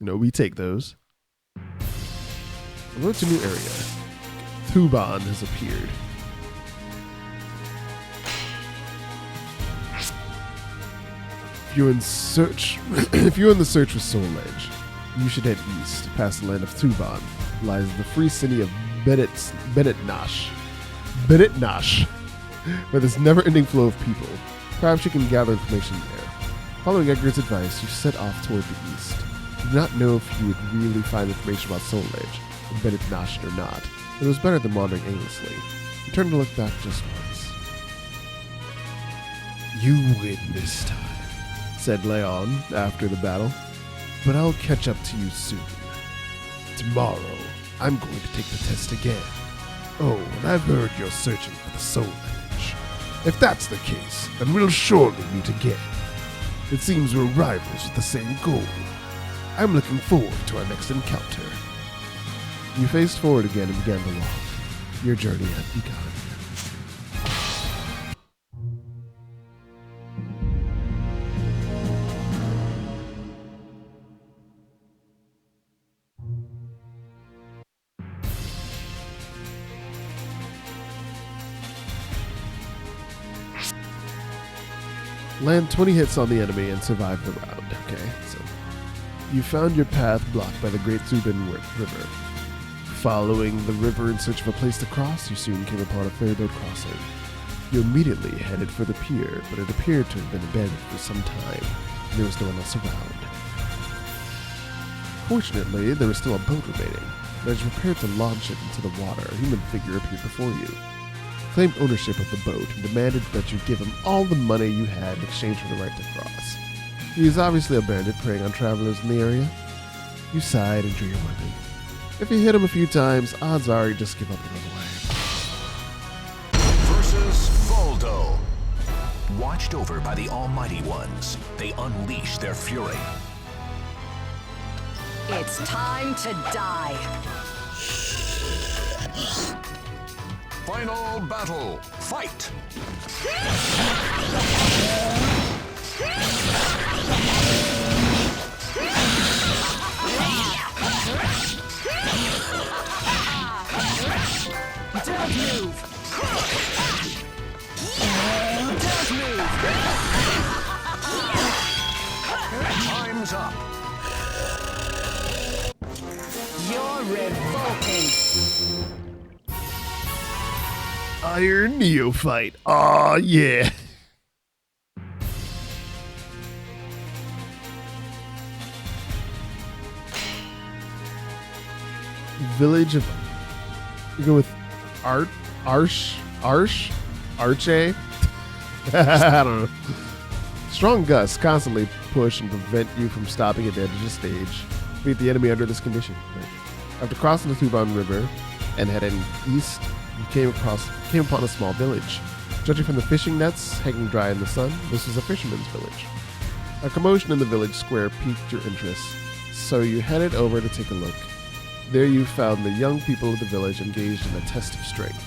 No, we take those. We'll go to a new area. Thuban has appeared. If you're in the search for Soul Edge, you should head east, past the land of Thuban. Lies the free city of Benetnash, where there's never-ending flow of people. Perhaps you can gather information there. Following Edgar's advice, you set off toward the east. You do not know if you would really find information about Soul Edge, or Benetnash or not, but it was better than wandering aimlessly. You turned to look back just once. You win this time, said Leon after the battle, but I'll catch up to you soon. Tomorrow, I'm going to take the test again. Oh, and I've heard you're searching for the Soul Edge. If that's the case, then we'll surely meet again. It seems we're rivals with the same goal. I'm looking forward to our next encounter. You faced forward again and began to walk. Your journey had begun. Land 20 hits on the enemy and survive the round. Okay, so you found your path blocked by the Great Zubin River. Following the river in search of a place to cross, you soon came upon a ferryboat crossing. You immediately headed for the pier, but it appeared to have been abandoned for some time, and there was no one else around. Fortunately, there was still a boat remaining, and as you prepared to launch it into the water, a human figure appeared before you. Claimed ownership of the boat and demanded that you give him all the money you had in exchange for the right to cross. He is obviously a bandit preying on travelers in the area. You sighed and drew your weapon. If you hit him a few times, odds are you just give up and run away. Versus Voldo. Watched over by the Almighty Ones, they unleash their fury. It's time to die. Final battle. Fight. Don't move. Don't move. Time's up. revolting. Iron Neophyte. Aw, yeah. Village of... You go with a-R-chive? I don't know. Strong gusts constantly push and prevent you from stopping at the edge of the stage. Beat the enemy under this condition. After crossing the Tuban River and heading east, you came upon a small village. Judging from the fishing nets hanging dry in the sun, this was a fisherman's village. A commotion in the village square piqued your interest, so you headed over to take a look. There you found the young people of the village engaged in a test of strength.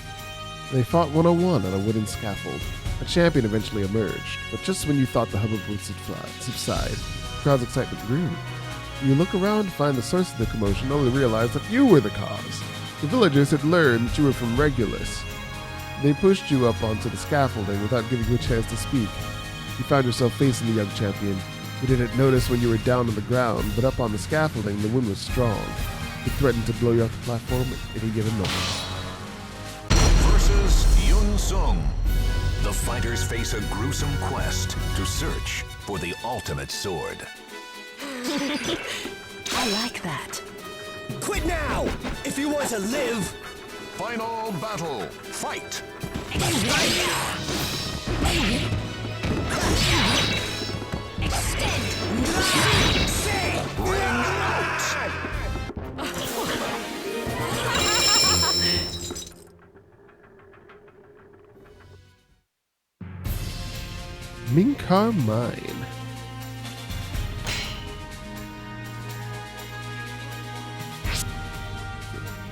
They fought one-on-one on a wooden scaffold. A champion eventually emerged, but just when you thought the hubbub would subside, the crowd's excitement grew. You look around to find the source of the commotion, only to realize that you were the cause. The villagers had learned that you were from Regulus. They pushed you up onto the scaffolding without giving you a chance to speak. You found yourself facing the young champion. You didn't notice when you were down on the ground, but up on the scaffolding, the wind was strong. It threatened to blow you off the platform at any given moment. Versus Yun Sung. The fighters face a gruesome quest to search for the ultimate sword. I like that. Quit now! If you want to live! Final battle. Fight! Ring out! Minkar Mine.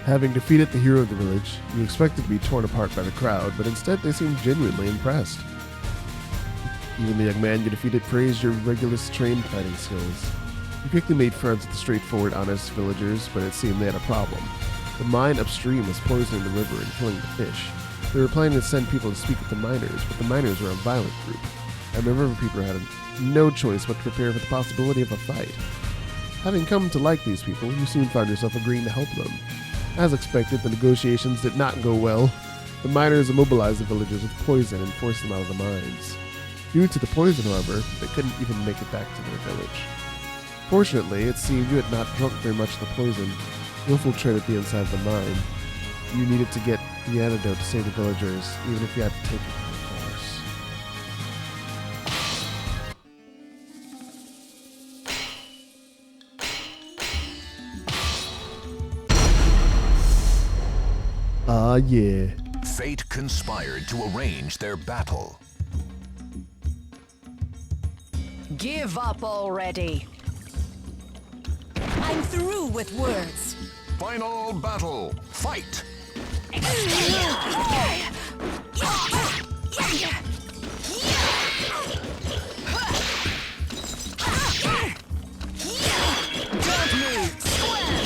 Having defeated the hero of the village, you expected to be torn apart by the crowd, but instead they seemed genuinely impressed. Even the young man you defeated praised your Regulus trained fighting skills. You quickly made friends with the straightforward, honest villagers, but it seemed they had a problem. The mine upstream was poisoning the river and killing the fish. They were planning to send people to speak with the miners, but the miners were a violent group, and the river people had no choice but to prepare for the possibility of a fight. Having come to like these people, you soon found yourself agreeing to help them. As expected, the negotiations did not go well. The miners immobilized the villagers with poison and forced them out of the mines. Due to the poison, however, they couldn't even make it back to their village. Fortunately, it seemed you had not drunk very much of the poison. You infiltrated the inside of the mine. You needed to get the antidote to save the villagers, even if you had to take it by force. Ah, yeah. Fate conspired to arrange their battle. Give up already. I'm through with words. Final battle. Fight! Don't move. Square.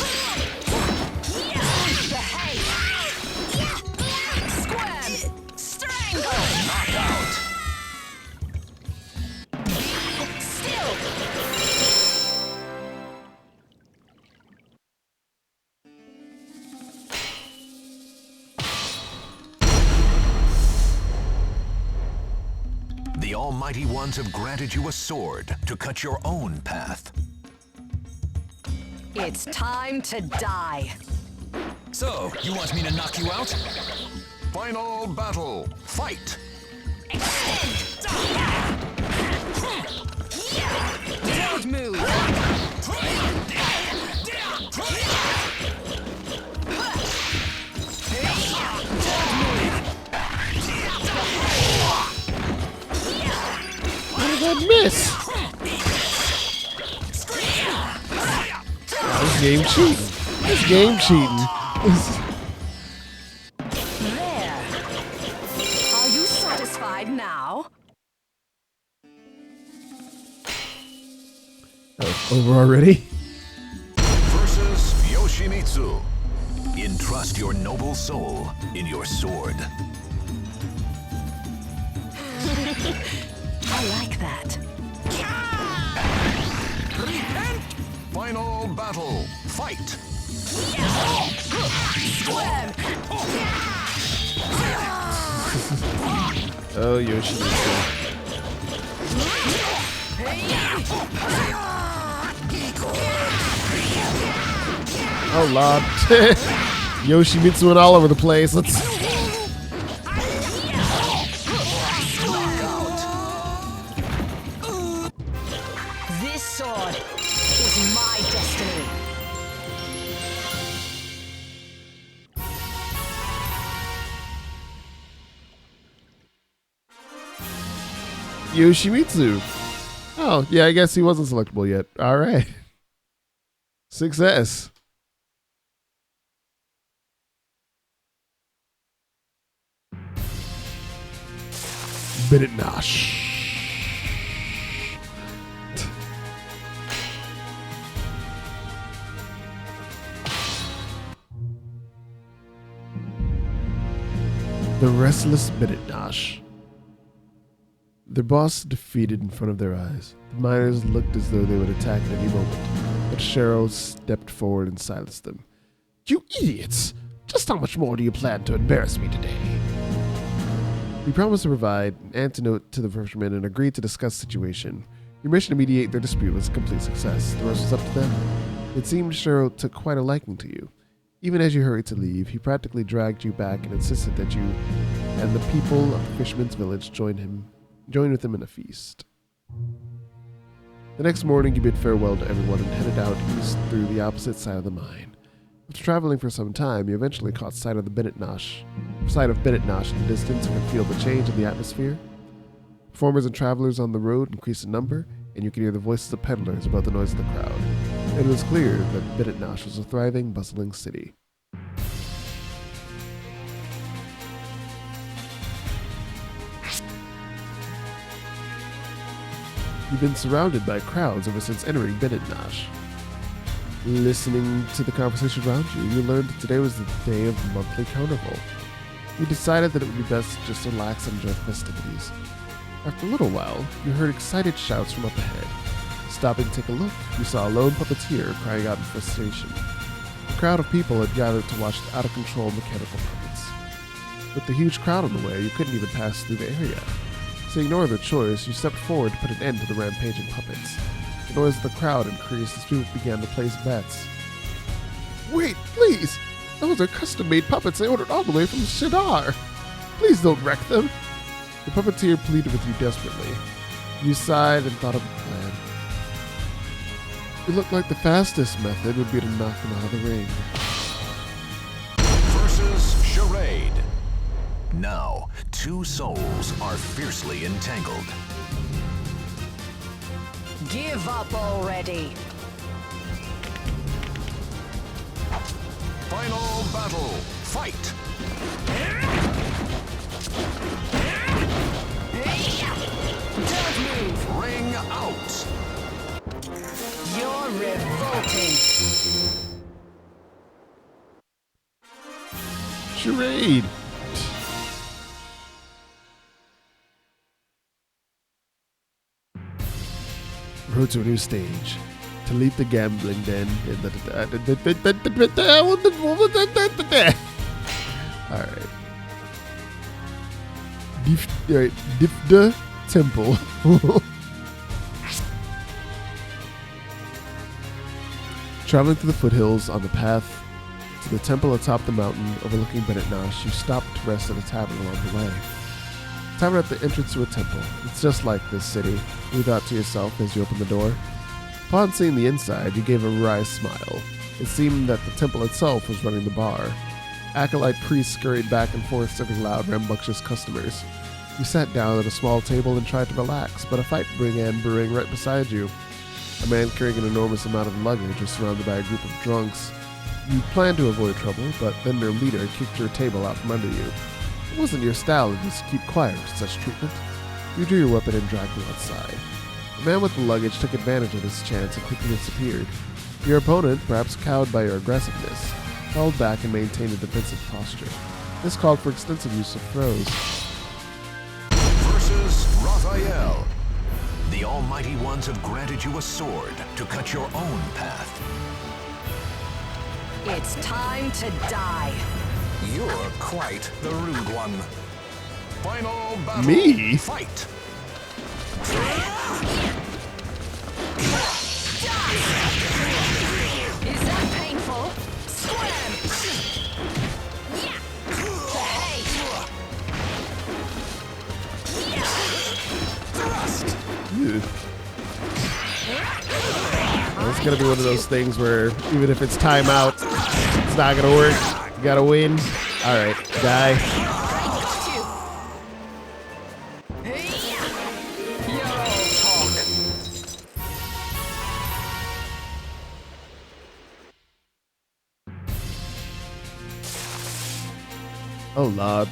Behave. Square. Strangle. Knockout! Still. The Almighty Ones have granted you a sword to cut your own path. It's time to die. So, you want me to knock you out? Final battle. Fight! Don't move. How did that miss? This game cheating. This game cheating. There. Are you satisfied now? Oh, over already? Versus Yoshimitsu. Entrust your noble soul in your sword. I like that. Final battle. Fight! Oh, Yoshimitsu. Oh, Lord. Yoshimitsu and all over the place. Let's. This sword is my destiny. Yoshimitsu. Oh, yeah, I guess he wasn't selectable yet. All right. Success. Nosh. The restless Nosh. Their boss defeated in front of their eyes. The miners looked as though they would attack at any moment, but Cheryl stepped forward and silenced them. You idiots! Just how much more do you plan to embarrass me today? We promised to provide an antidote to the fishermen and agreed to discuss the situation. Your mission to mediate their dispute was a complete success. The rest was up to them. It seemed Cheryl took quite a liking to you. Even as you hurried to leave, he practically dragged you back and insisted that you and the people of the fisherman's village join with him in a feast. The next morning, you bid farewell to everyone and headed out east through the opposite side of the mine. After traveling for some time, you eventually caught sight of Bennett Nosh in the distance and could feel the change in the atmosphere. Performers and travelers on the road increased in number, and you could hear the voices of peddlers above the noise of the crowd. It was clear that Bennett Nosh was a thriving, bustling city. You've been surrounded by crowds ever since entering Bennett Nosh. Listening to the conversation around you, you learned that today was the day of the monthly carnival. You decided that it would be best to just relax and enjoy the festivities. After a little while, you heard excited shouts from up ahead. Stopping to take a look, you saw a lone puppeteer crying out in frustration. A crowd of people had gathered to watch the out-of-control mechanical puppets. With the huge crowd in the way, you couldn't even pass through the area. Seeing no other choice, you stepped forward to put an end to the rampaging puppets. The noise of the crowd increased as people began to place bets. Wait, please! Those are custom-made puppets I ordered all the way from Shadar! Please don't wreck them! The puppeteer pleaded with you desperately. You sighed and thought of a plan. It looked like the fastest method would be to knock them out of the ring. Versus Charade. Now, two souls are fiercely entangled. Give up already. Final battle. Fight. Don't move. Ring out. You're revolting. Charade! Road to a new stage. To leave the gambling den. Alright. Difda Temple. Traveling through the foothills on the path to the temple atop the mountain overlooking Bennett Nosh, you stopped to rest at a tavern along the way. Tavern at the entrance to a temple. It's just like this city, you thought to yourself as you opened the door. Upon seeing the inside, you gave a wry smile. It seemed that the temple itself was running the bar. Acolyte priests scurried back and forth serving loud, rambunctious customers. You sat down at a small table and tried to relax, but a fight began brewing right beside you. A man carrying an enormous amount of luggage was surrounded by a group of drunks. You planned to avoid trouble, but then their leader kicked your table out from under you. It wasn't your style to just keep quiet with such treatment. You drew your weapon and dragged him outside. The man with the luggage took advantage of this chance and quickly disappeared. Your opponent, perhaps cowed by your aggressiveness, held back and maintained a defensive posture. This called for extensive use of throws. Versus Raphael. The Almighty Ones have granted you a sword to cut your own path. It's time to die. You're quite the rude one. Final battle. Me? Fight. Is that painful? Slam! Yeah! Thrust. Ew. It's gonna be one of those things where even if it's timeout, it's not gonna work. You gotta win. All right, die. Oh Lord.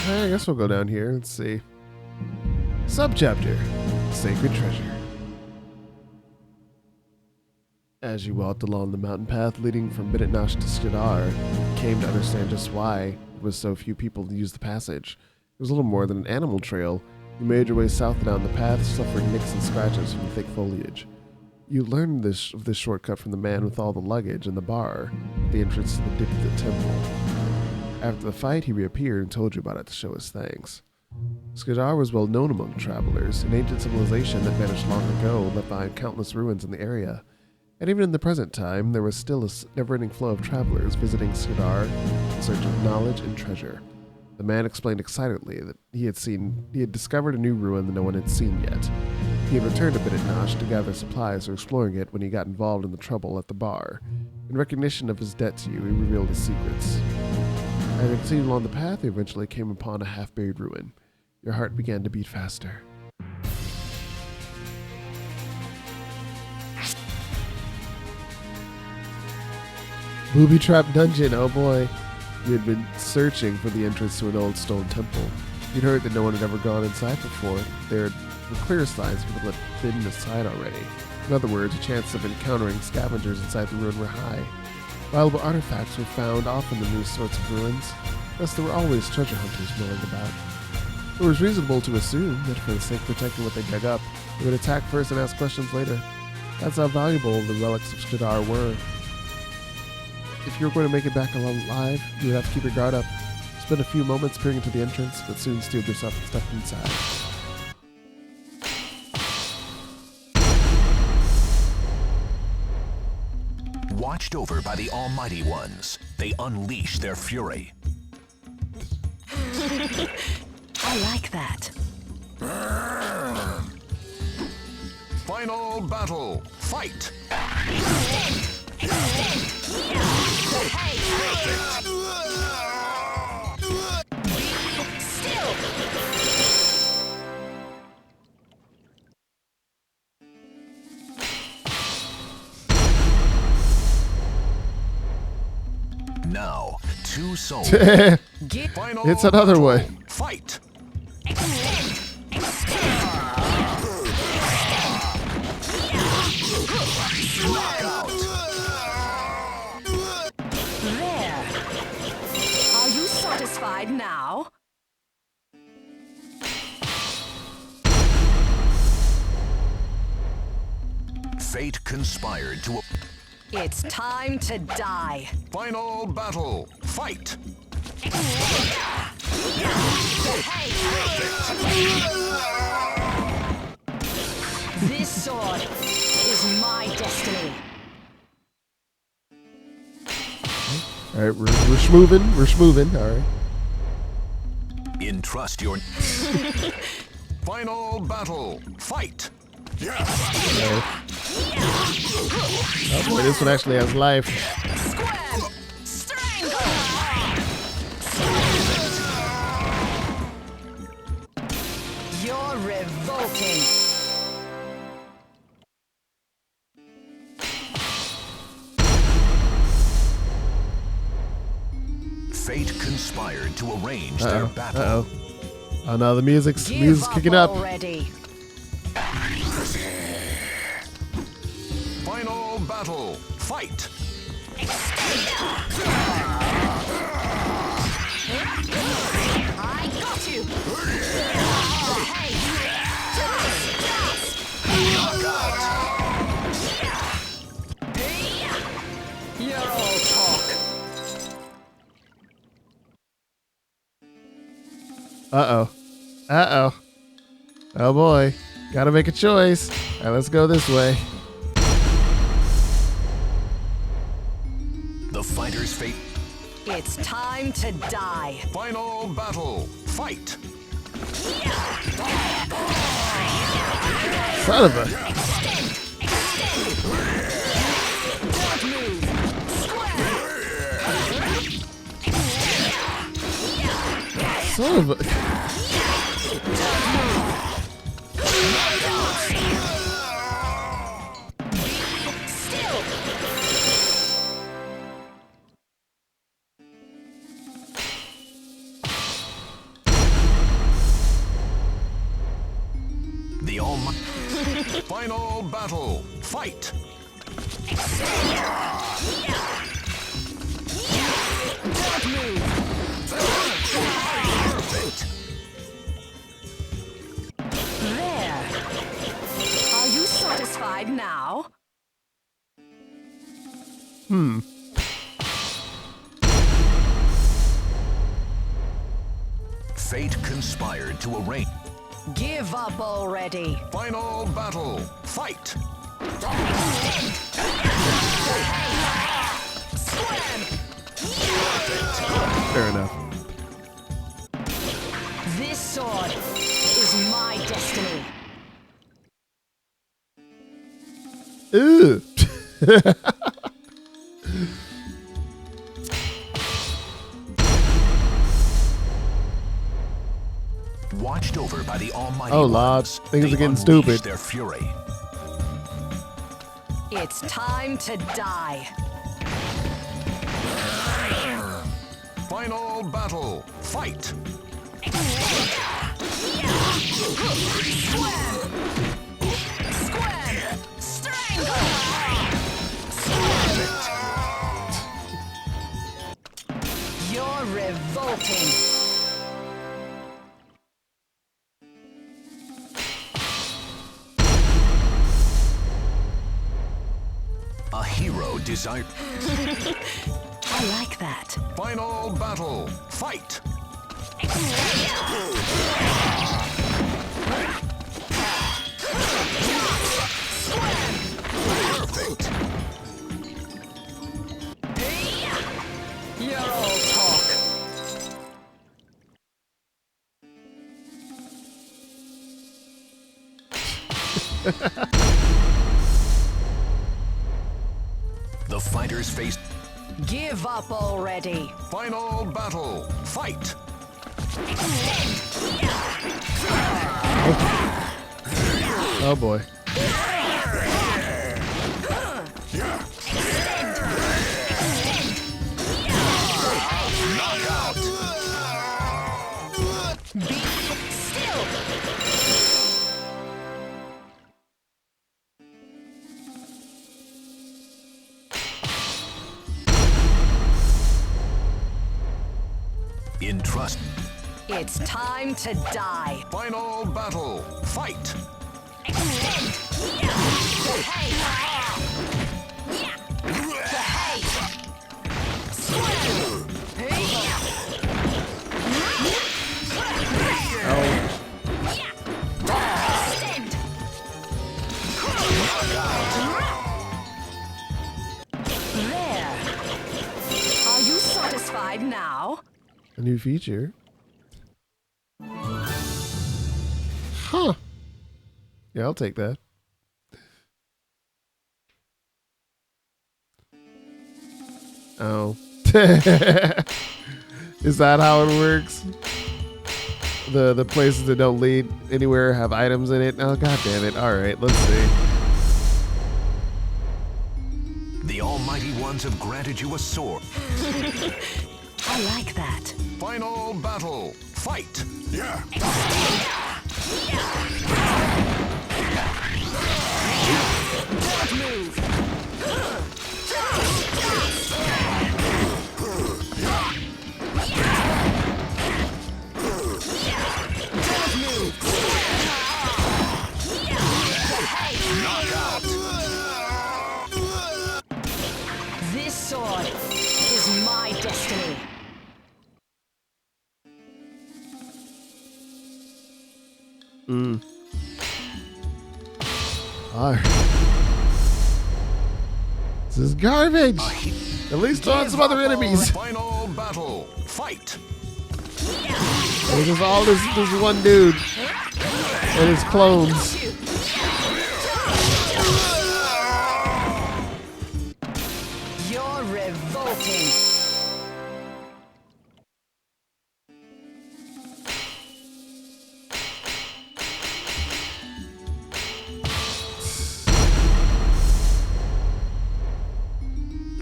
I guess we'll go down here. Let's see. SubChapter, Sacred Treasure. As you walked along the mountain path leading from Biditnash to Skidar, you came to understand just why it was so few people to use the passage. It was little more than an animal trail. You made your way south down the path, suffering nicks and scratches from the thick foliage. You learned this shortcut from the man with all the luggage in the bar at the entrance to the temple. After the fight, he reappeared and told you about it to show his thanks. Skidar was well known among travelers, an ancient civilization that vanished long ago, left behind countless ruins in the area. And even in the present time, there was still a never-ending flow of travelers visiting Skidar in search of knowledge and treasure. The man explained excitedly that he had discovered a new ruin that no one had seen yet. He had returned to Biditnash to gather supplies for exploring it when he got involved in the trouble at the bar. In recognition of his debt to you, he revealed his secrets. As you continued along the path, you eventually came upon a half-buried ruin. Your heart began to beat faster. Booby trap dungeon, oh boy. You had been searching for the entrance to an old stone temple. You'd heard that no one had ever gone inside before. There were clear signs people had been inside already. In other words, the chances of encountering scavengers inside the ruin were high. Valuable artifacts were found often in these sorts of ruins, thus there were always treasure hunters milling about. It was reasonable to assume that for the sake of protecting what they dug up, they would attack first and ask questions later. That's how valuable the relics of Skidar were. If you were going to make it back alive, you would have to keep your guard up. Spend a few moments peering into the entrance, but soon steeled yourself and stepped inside. Watched over by the Almighty Ones, they unleash their fury. I like that. Final battle. Fight. Now, two souls. Final It's another battle. one. Fight. Knockout. There. Are you satisfied now? Fate conspired to. It's time to die. Final battle. Fight. This sword is my destiny. All right, we're schmoving. We're schmoving. All right. Entrust your. Final battle. Fight. Oh boy, this one actually has life. Squam! Strangle! You're revolting. Fate conspired to arrange their battle. Uh-oh. Oh no, the music's Give kicking up. already. Final battle. Fight. I got you. Uh-oh. Uh-oh. Oh boy. Gotta make a choice. All right, let's go this way. The fighter's fate. It's time to die. Final battle. Fight. Son of a... Son of a... The Almighty. Final battle. Fight. Perfect. There. Are you satisfied now? Fate conspired to arrange. Give up already. Final battle. Fight. Fair enough. This sword is my destiny. Ooh. Watched over by the Almighty. Oh, Lord. Ones, Things they are getting unleash stupid. Their fury. It's time to die. Final battle. Fight. Square! Strangle! You're revolting. A hero desired. I like that. Final battle. Fight. Perfect. You're all talk. The fighters face. Give up already. Final battle. Fight. Oh boy. Knockout. Be still. In trust. It's time to die. Final battle. Fight. There. Are you satisfied now? A new feature. Huh. Yeah, I'll take that. Oh. Is that how it works? The places that don't lead anywhere have items in it? Oh, god damn it. All right, let's see. The Almighty Ones have granted you a sword. I like that. Final battle. Fight. Yeah. This sword is my destiny. Alright. This is garbage. At least on some other enemies. Final battle. Fight. It's just all this one dude and his clones. You're revolting.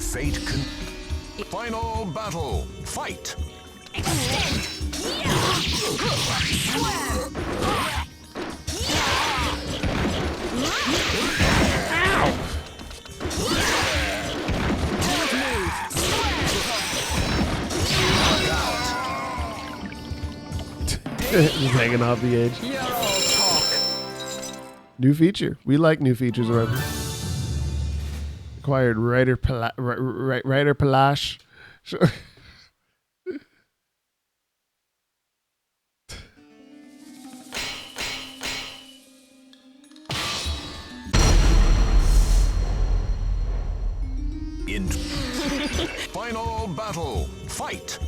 Fate con. Final battle. Fight. Just hanging off the edge. You're all talk. New feature. We like new features around here. Acquired writer Palash. Sure. In. Final battle. Fight.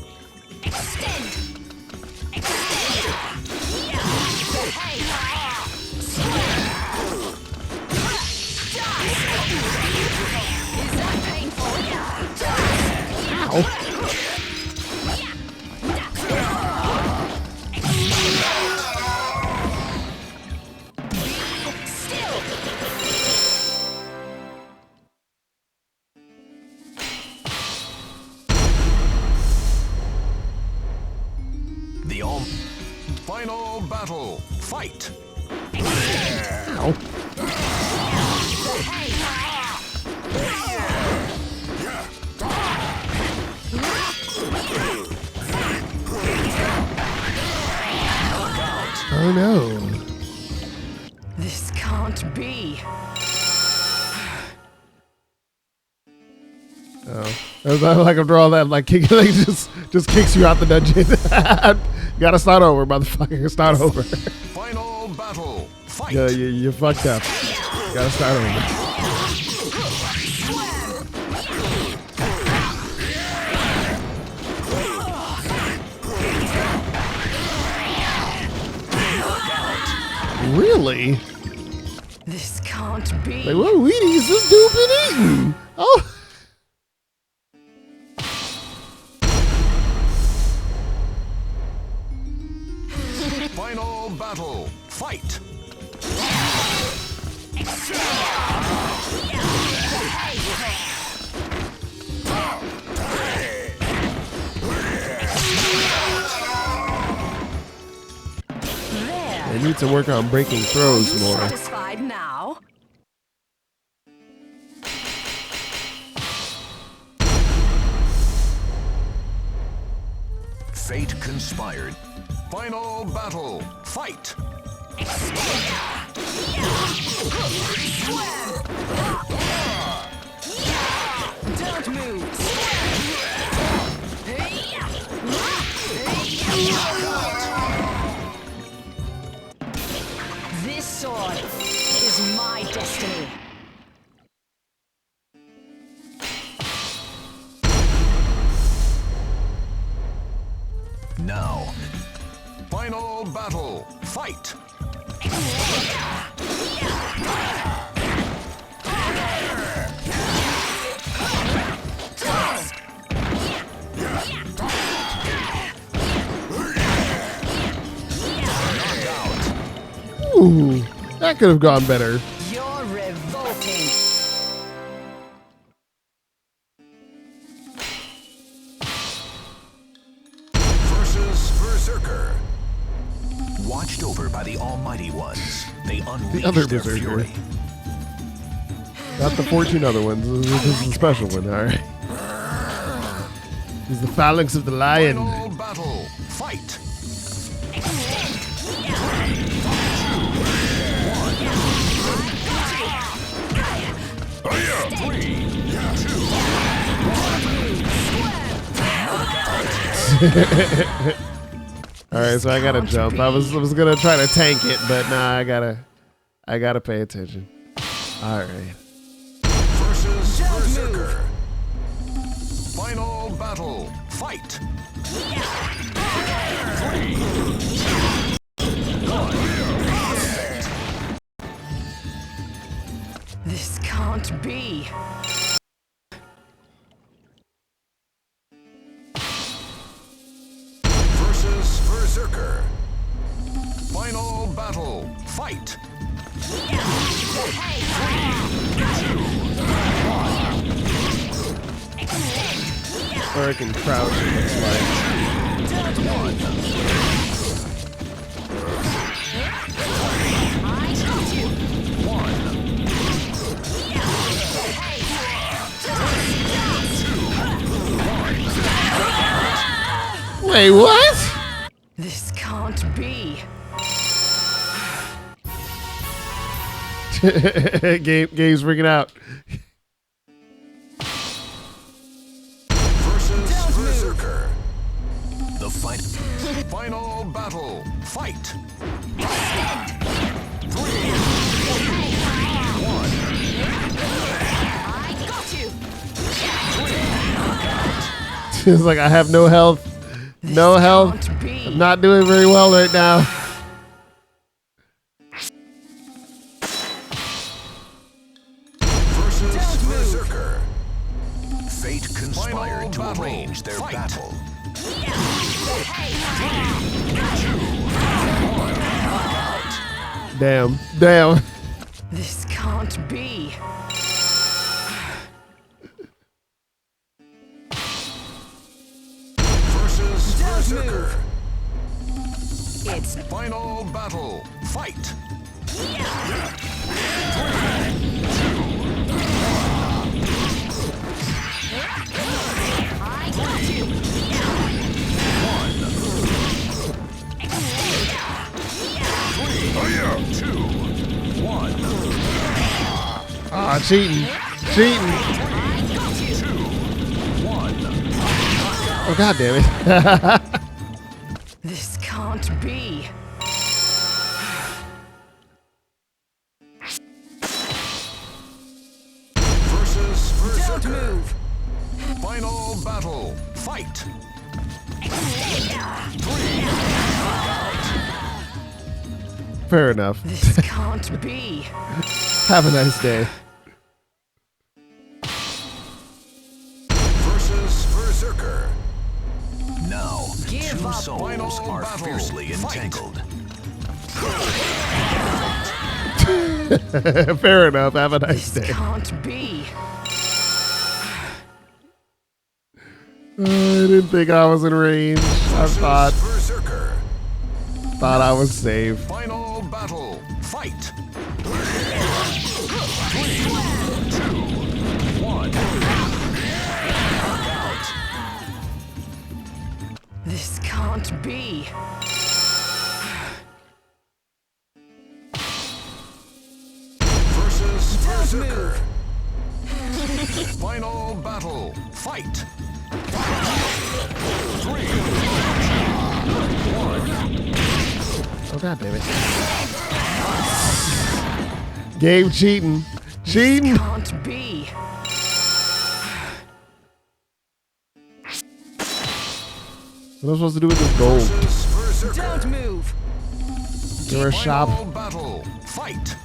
Is that painful? Ow. The all. Final battle. Fight. Ow. Oh no. This can't be. Oh. It's not like after all that, like, just kicks you out the dungeon. You gotta start over, motherfucker. Start over. Final battle. Fight. Yeah, you fucked up. You gotta start over. Really? This can't be. Like, what Wheaties this dude been eating? Oh. Final battle. Fight. They need to work on breaking throws more. Satisfied now? Fate conspired. Final battle. Fight. Don't move. This sword is my destiny. Now. Final battle. Fight. Ooh, that could have gone better. You're revolting. Versus Berserker. Watched over by the Almighty Ones, they unleash other their Berserker. fury. Not the 14 other ones. This is the special one, alright. This is the phalanx of the lion. Final battle. Fight. All right, so I gotta Can't jump. I be. was gonna try to tank it, but nah, I gotta pay attention. All right. Versus Berserker. Final battle. Fight. This can't be. Versus Berserker. Final battle. Fight. Or I can crouch. It looks like. Wait, what? This can't be. Game's freaking out. Versus Berserker. The fight. Final battle. Fight. I got you. It's like I have no health. No health. Can't be. I'm not doing very well right now. Versus Berserker. Fate conspired to arrange their battle. Damn. Damn. This can't be. Versus Berserker. It's Final battle. Fight. I got you. Ah, cheating. Cheating. I got you. Oh, god damn it. This can't be. Versus Don't Berserker. move. Final battle. Fight. Fair enough. This can't be. Have a nice day. Versus Berserker. Now, Give two up. souls Final are battle. fiercely entangled. Fair enough. Have a nice This day. can't be. I didn't think I was in range. I thought Berserker. I was safe. Final battle. Fight. This can't be. Versus Berserker. Final battle. Fight. Oh god damn it. Game cheating. Cheating. Can't be. What am I supposed to do with this gold? Versus Berserker. Don't move. Is there a shop? Final battle. Fight.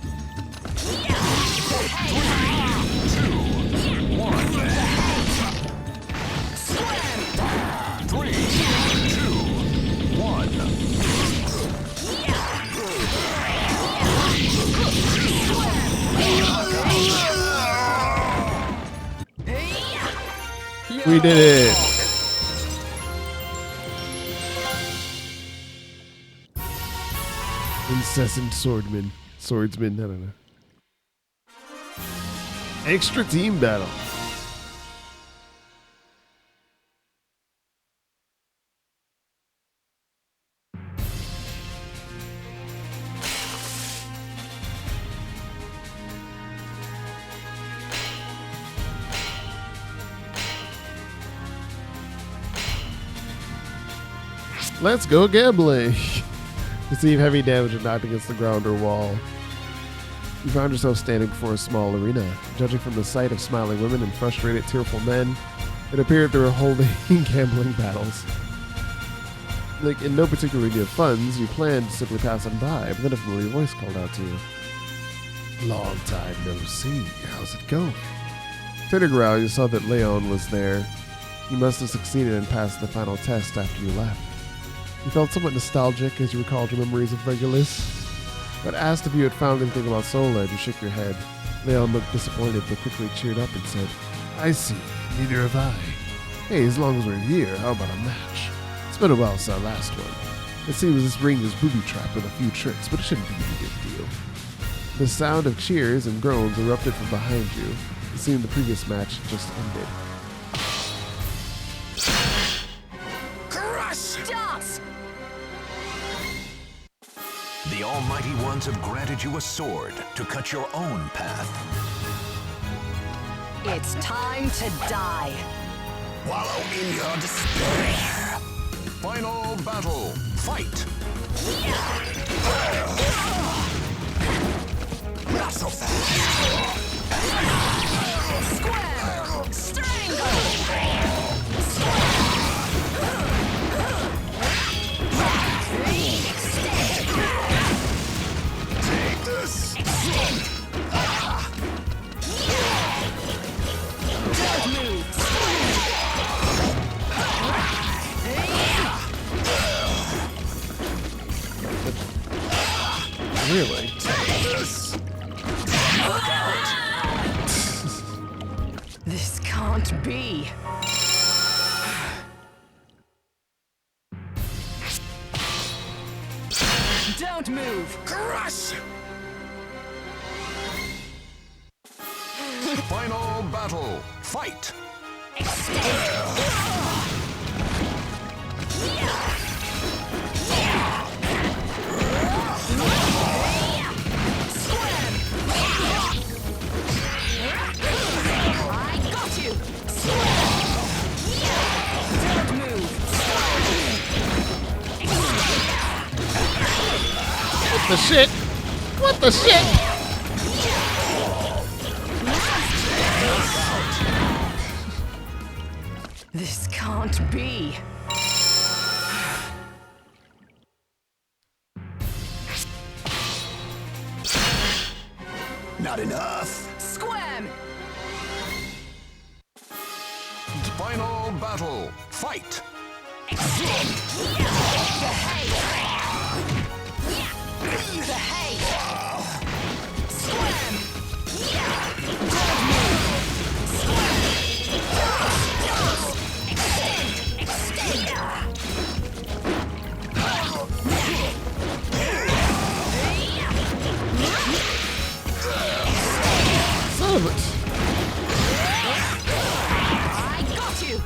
We did it. Incessant swordsman, I don't know. Extra team battle. Let's go gambling. Receive heavy damage and knocked against the ground or wall. You found yourself standing before a small arena. Judging from the sight of smiling women and frustrated, tearful men, it appeared they were holding gambling battles. Like, in no particular need of funds, you planned to simply pass on by, but then a familiar voice called out to you. Long time no see. How's it going? Turning around, you saw that Leon was there. You must have succeeded and passed the final test after you left. You felt somewhat nostalgic as you recalled your memories of Regulus, but asked if you had found anything about SoulCalibur, you shook your head. Leon looked disappointed, but quickly cheered up and said, I see. Neither have I. Hey, as long as we're here, how about a match? It's been a while since our last one. It seems this ring is booby-trapped with a few tricks, but it shouldn't be a big deal. The sound of cheers and groans erupted from behind you. It seemed the previous match had just ended. Crush! Dance! The Almighty Ones have granted you a sword to cut your own path. It's time to die. Wallow in your despair. Final battle. Fight! Not so fast. Square! Strangle! Take this. Don't move! Really? This can't be. Don't move! Crush! Final battle. Fight! I got you! Don't move! What the shit? What the shit? This can't be. Not enough. Squam! Final battle. Fight! Behave! Squam! Son of a... I got you!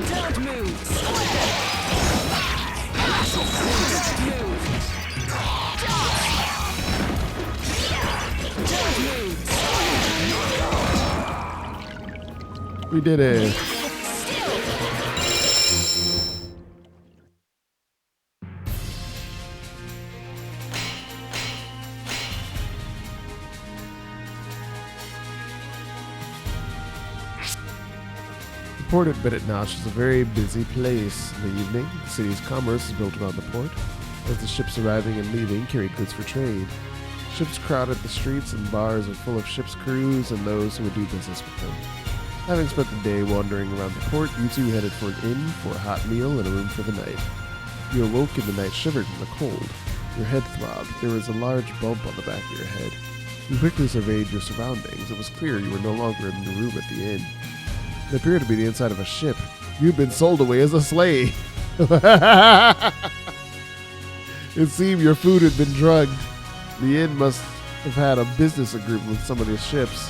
Don't move! Don't move! Don't move! We did it. The port at Bennett Notch is a very busy place in the evening. The city's commerce is built around the port, as the ships arriving and leaving carried goods for trade. Ships crowded the streets and bars are full of ship's crews and those who would do business with them. Having spent the day wandering around the port, you two headed for an inn for a hot meal and a room for the night. You awoke in the night shivered in the cold. Your head throbbed. There was a large bump on the back of your head. You quickly surveyed your surroundings. It was clear you were no longer in the room at the inn. It appeared to be the inside of a ship. You'd been sold away as a slave. It seemed your food had been drugged. The inn must have had a business agreement with some of the ships.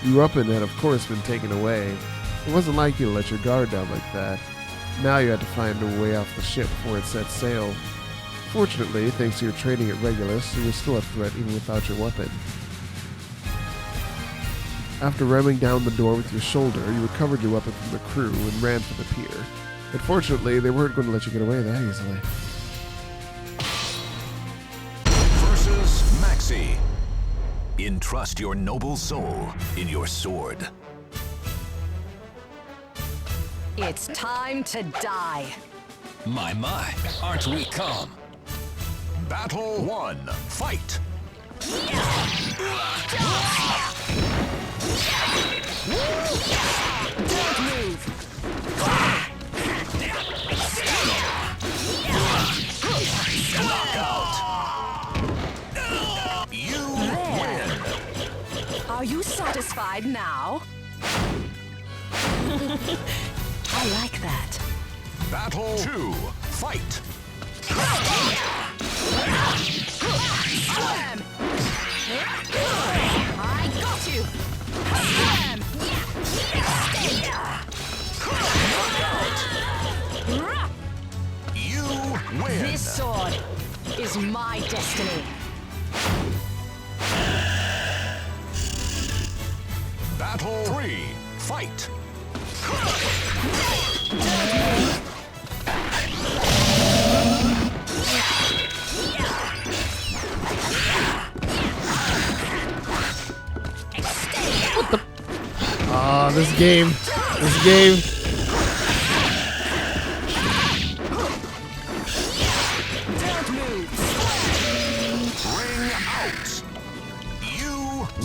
Your weapon had, of course, been taken away. It wasn't like you to let your guard down like that. Now you had to find a way off the ship before it set sail. Fortunately, thanks to your training at Regulus, you were still a threat even without your weapon. After ramming down the door with your shoulder, you recovered your weapon from the crew and ran for the pier. Unfortunately, they weren't going to let you get away that easily. Versus Maxi. Entrust your noble soul in your sword. It's time to die. My, aren't we calm? Battle 1. Fight. Don't move. You win. Are you satisfied now? I like that. Battle 2. Fight. Slam! I got you! Slam! You win. This sword is my destiny. Battle 3. Fight. Ah, this game. This game. Don't move. Ring out. You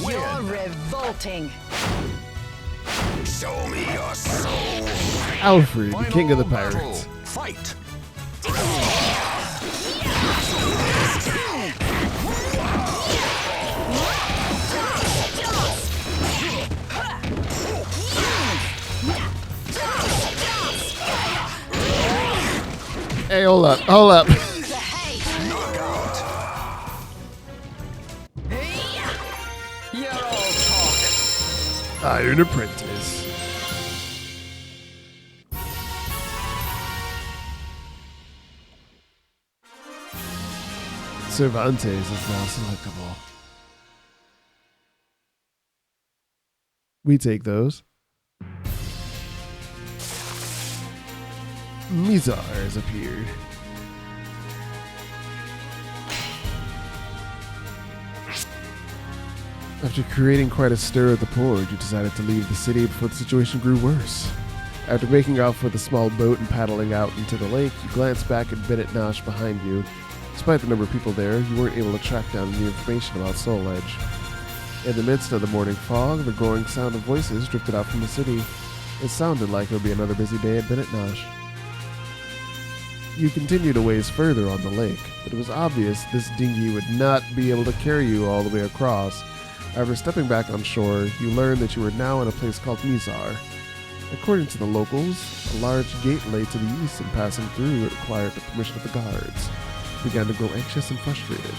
win. You're revolting. Show me your soul. Alfred, the king of the Final battle. pirates. Fight. Hey, hold up, hold up. You're all talk. Iron Apprentice. Cervantes is now selectable. We take those. Mizar has appeared. After creating quite a stir at the port, you decided to leave the city before the situation grew worse. After making off with a small boat and paddling out into the lake, you glanced back at Bennett Nosh behind you. Despite the number of people there, you weren't able to track down any information about Soul Edge. In the midst of the morning fog, the growing sound of voices drifted out from the city. It sounded like it would be another busy day at Bennett Nosh. You continued a ways further on the lake, but it was obvious this dinghy would not be able to carry you all the way across. After stepping back on shore, you learned that you were now in a place called Mizar. According to the locals, a large gate lay to the east, and passing through it required the permission of the guards. You began to grow anxious and frustrated.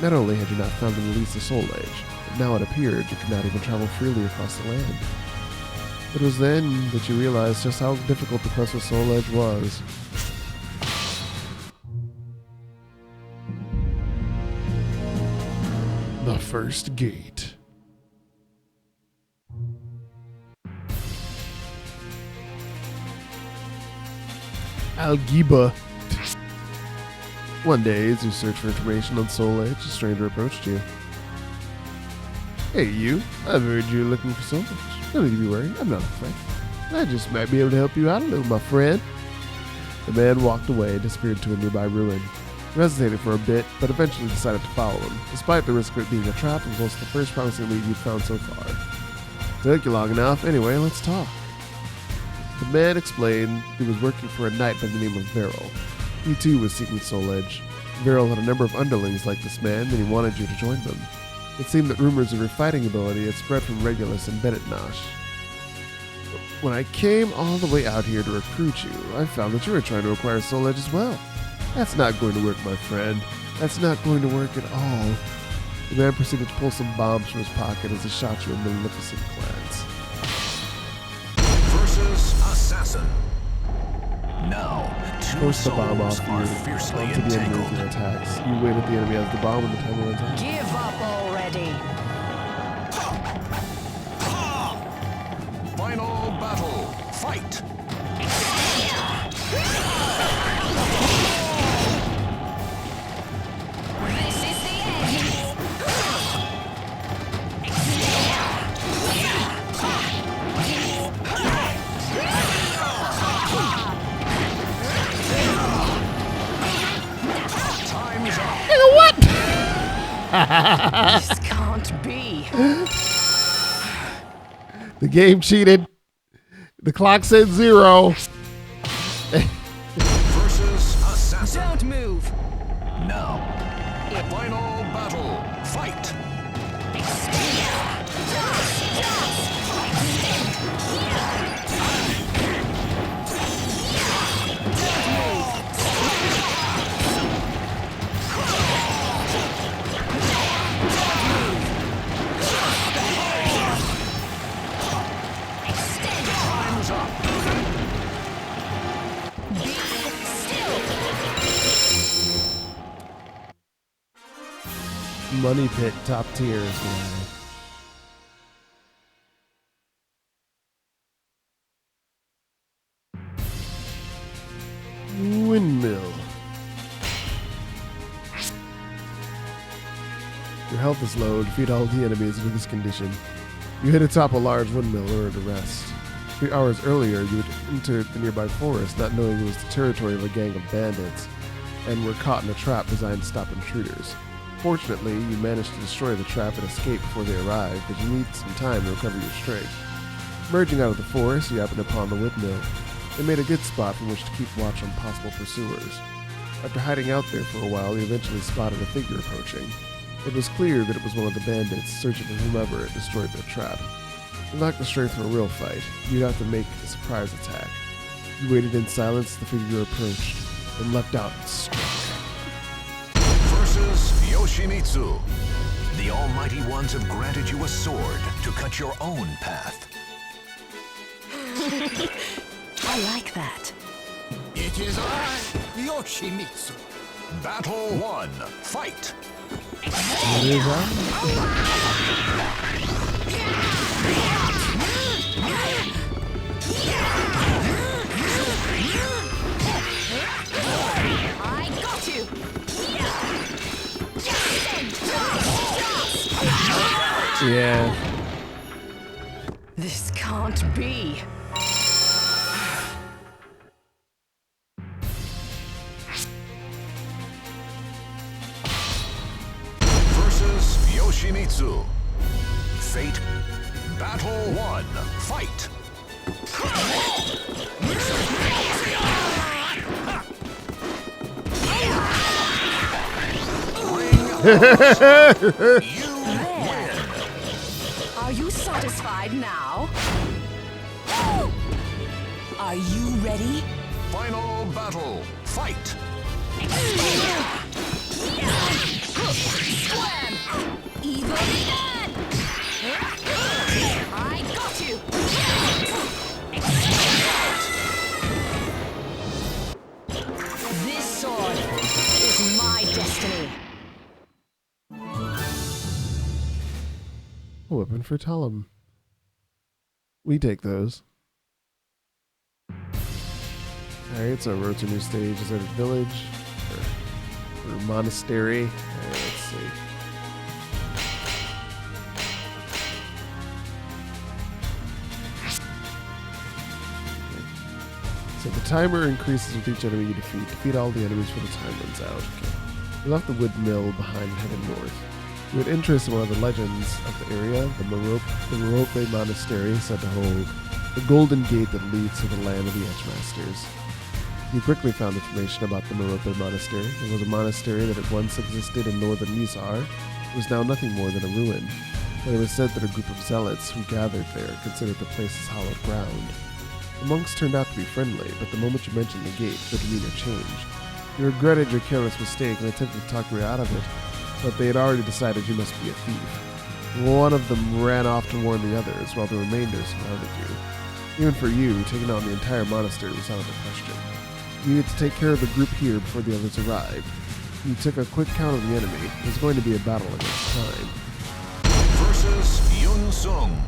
Not only had you not found and released the Soul Edge, but now it appeared you could not even travel freely across the land. It was then that you realized just how difficult the quest with Soul Edge was. The first gate. Algiba. One day, as you searched for information on Soul Edge, a stranger approached you. Hey, you. I've heard you're looking for Soul Edge. Don't need to be worried. I'm not a threat. I just might be able to help you out a little, my friend. The man walked away and disappeared to a nearby ruin. You hesitated for a bit, but eventually decided to follow him, despite the risk of it being a trap and close to the first promising lead you'd found so far. Took you long enough. Anyway, let's talk. The man explained he was working for a knight by the name of Veril. He too was seeking Soul Edge. Veril had a number of underlings like this man, and he wanted you to join them. It seemed that rumors of your fighting ability had spread from Regulus and Bennett Nosh. When I came all the way out here to recruit you, I found that you were trying to acquire Soul Edge as well. That's not going to work, my friend. That's not going to work at all. The man proceeded to pull some bombs from his pocket as he shot you a magnificent glance. Versus Assassin. Now, two Force the bomb souls off are you fiercely onto the enemy with your entangled. attacks. You wait at the enemy as the bomb and the timer runs out. Give up already. Final battle. Fight. This can't be. The game cheated. The clock said 0. Versus assassin. Don't move. Now, final battle. Fight. Time's up. Money Pit top tier is why. Windmill. Your health is low. Defeat all the enemies with this condition. You hit atop a large windmill in order to rest. 3 hours earlier, you had entered the nearby forest, not knowing it was the territory of a gang of bandits, and were caught in a trap designed to stop intruders. Fortunately, you managed to destroy the trap and escape before they arrived, but you need some time to recover your strength. Emerging out of the forest, you happened upon the windmill. It made a good spot from which to keep watch on possible pursuers. After hiding out there for a while, you eventually spotted a figure approaching. It was clear that it was one of the bandits searching for whomever had destroyed their trap. You lacked the strength for a real fight. You'd have to make a surprise attack. You waited in silence as the figure approached, then leapt out and struck. Versus Yoshimitsu. The Almighty Ones have granted you a sword to cut your own path. I like that. It is I, Yoshimitsu. Battle 1. Fight. It is I got you. Yeah. This can't be. Versus Yoshimitsu. Fate. Battle 1. Fight. You win. Are you satisfied now? Are you ready? Final battle. Fight. Slam! Evil Man! I got you! This sword is my destiny. A weapon for Talum. We take those. Alright, so road to new stage, deserted village, or monastery. Alright, let's see. So the timer increases with each enemy you defeat. Defeat all the enemies before the time runs out. Okay. You left the windmill behind and headed north. You had interest in one of the legends of the area, the Merope Monastery, said to hold the golden gate that leads to the land of the Edgemasters. You quickly found information about the Merope Monastery. It was a monastery that had once existed in northern Mizar. It was now nothing more than a ruin, but it was said that a group of zealots who gathered there considered the place as hallowed ground. The monks turned out to be friendly, but the moment you mentioned the gate, their demeanor changed. You regretted your careless mistake and attempted to talk you out of it, but they had already decided you must be a thief. One of them ran off to warn the others, while the remainder surrounded you. Even for you, taking on the entire monastery was out of the question. You needed to take care of the group here before the others arrived. You took a quick count of the enemy. It was going to be a battle against time. Versus Yun Sung.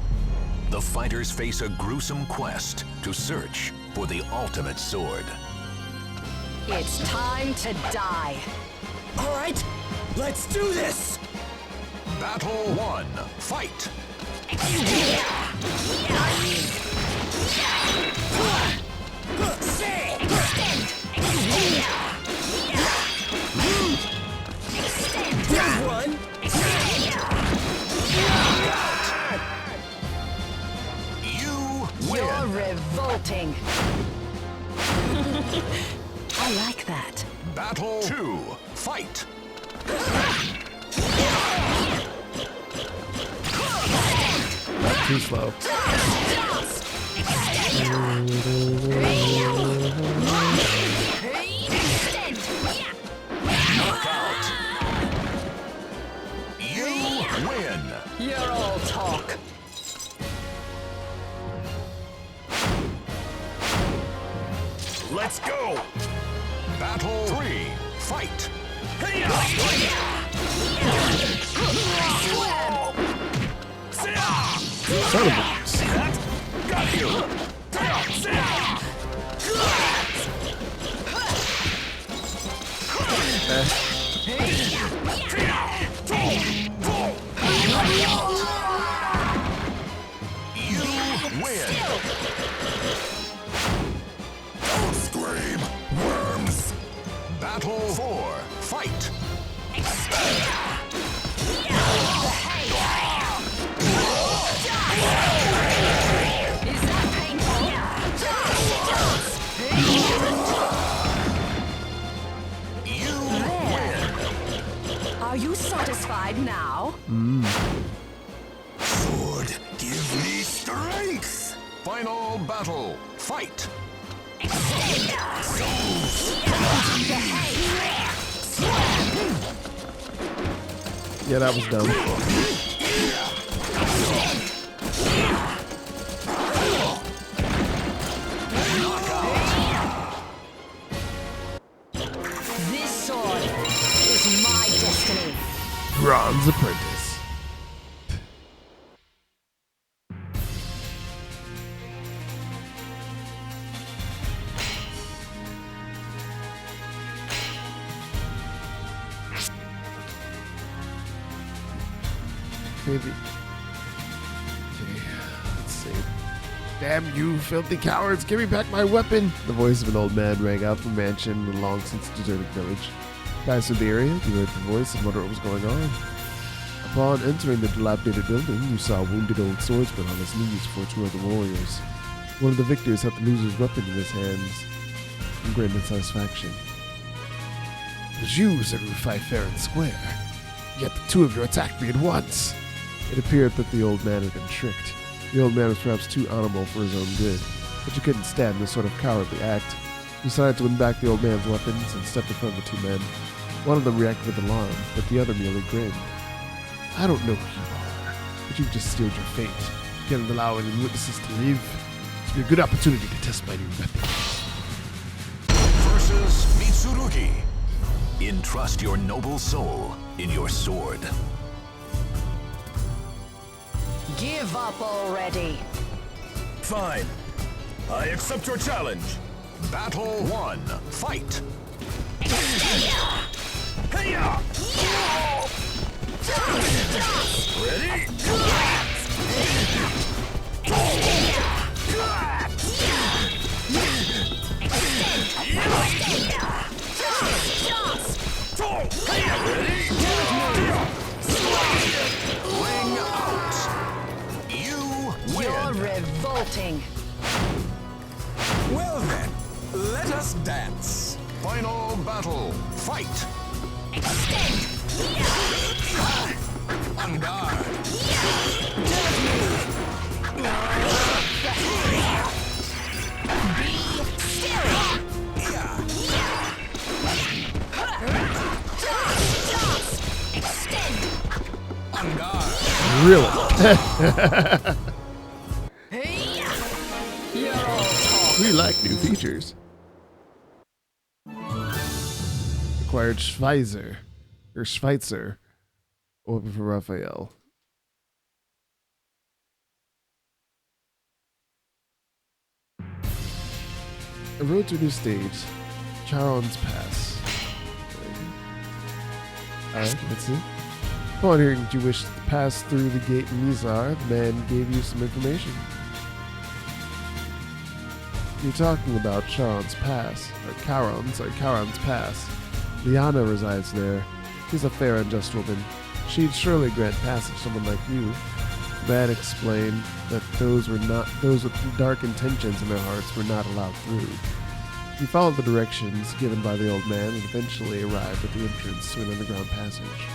The fighters face a gruesome quest to search for the ultimate sword. It's time to die. All right, let's do this. Battle 1. Fight. Here's one. revolting. I like that. Battle 2. Fight. Too slow. Knockout. You win. You're all talk. Let's go. Battle 3. Fight. Son of a- Got you. You win. Don't scream, worms. Battle 4. Fight. Is that painful? You win. Are you satisfied now? Sword, give me strength. Final battle. Fight. Yeah, that was dumb. This sword is my destiny. Bronze Apprentice. Maybe. Okay, let's see. Damn you, filthy cowards! Give me back my weapon! The voice of an old man rang out from a mansion in a long since deserted village. Passed through the area, you heard the voice and wondered what was going on. Upon entering the dilapidated building, you saw a wounded old swordsman on his knees before two other warriors. One of the victors had the loser's weapon in his hands and grinned in satisfaction. It was you, said we fight fair and square. Yet the two of you attacked me at once. It appeared that the old man had been tricked. The old man was perhaps too honorable for his own good, but you couldn't stand this sort of cowardly act. You decided to win back the old man's weapons and stepped in front of the two men. One of them reacted with alarm, but the other merely grinned. I don't know who you are, but you've just sealed your fate. You can't allow any witnesses to live. This will be a good opportunity to test my new weapon. Versus Mitsurugi. Entrust your noble soul in your sword. Give up already. Fine. I accept your challenge. Battle 1. Fight. Hey-ya! Ready? Ring out. You You're win. revolting. Well then, let us dance. Final battle. Fight. On guard. On guard. Really? You're all talk. We like new features. Acquired Schweitzer, over for Raphael. A road to a new stage, Charon's Pass. Alright, let's see. Upon hearing that you wish to pass through the gate in Nizar, the man gave you some information. You're talking about Charon's Pass, or Charon's Pass. Liana resides there. She's a fair and just woman. She'd surely grant passage to someone like you. Man explained that those with dark intentions in their hearts were not allowed through. He followed the directions given by the old man and eventually arrived at the entrance to an underground passage.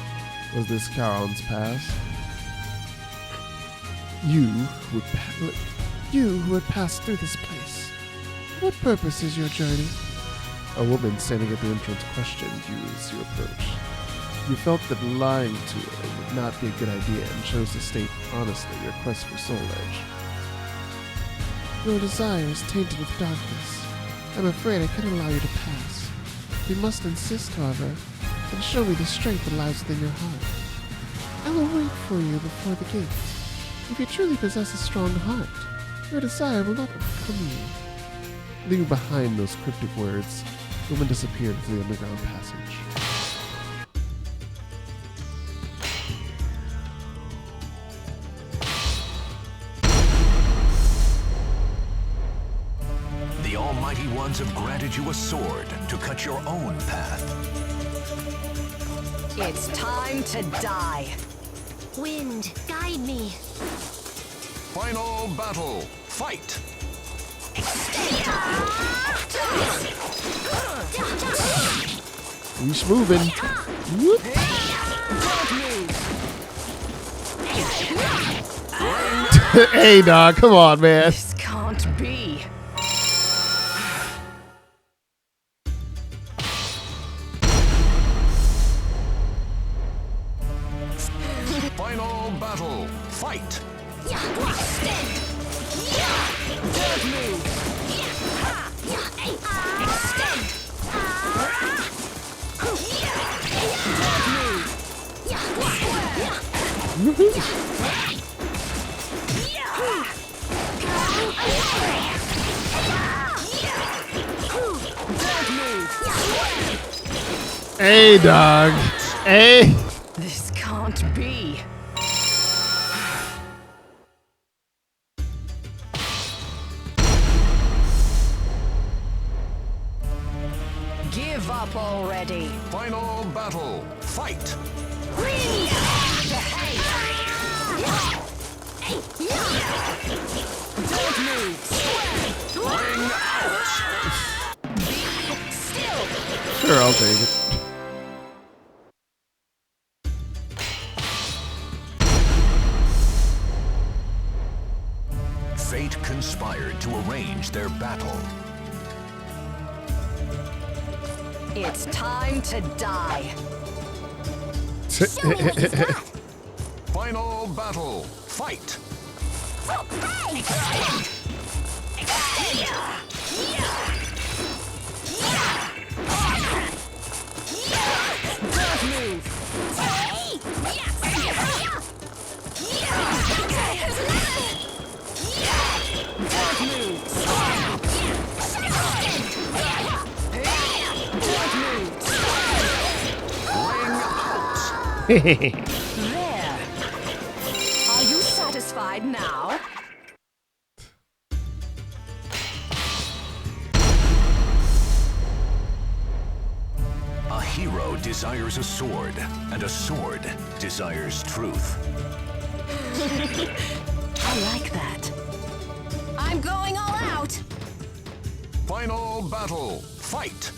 Was this Charon's pass? You who had passed through this place. What purpose is your journey? A woman standing at the entrance questioned you as you approached. You felt that lying to her would not be a good idea and chose to state honestly your quest for Soul Edge. Your desire is tainted with darkness. I'm afraid I cannot allow you to pass. You must insist, however, and show me the strength that lies within your heart. I will wait for you before the gate. If you truly possess a strong heart, your desire will not overcome you. Leaving behind those cryptic words, the woman disappeared into the underground passage. The Almighty Ones have granted you a sword to cut your own path. It's time to die. Wind, guide me. Final battle. Fight! He's moving. Whoop. Hey, dog, come on, man. This can't be. Final battle. Fight! Hey, dog. Hey. This can't be. Give up already. Final battle. Fight! Don't move. Ring out! Sure, I'll take it. Fate conspired to arrange their battle. It's time to die. Final battle. Fight! There. Are you satisfied now? A hero desires a sword, and a sword desires truth. I like that. I'm going all out. Final battle. Fight!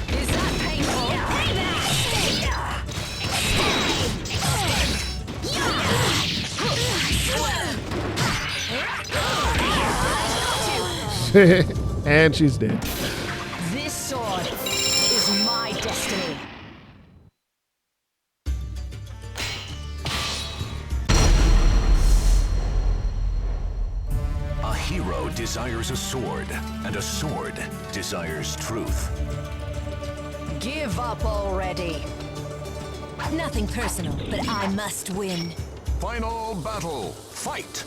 Is that painful? And she's dead. This sword is my destiny. A hero desires a sword, and a sword desires truth. Give up already. Nothing personal, but I must win. Final battle. Fight!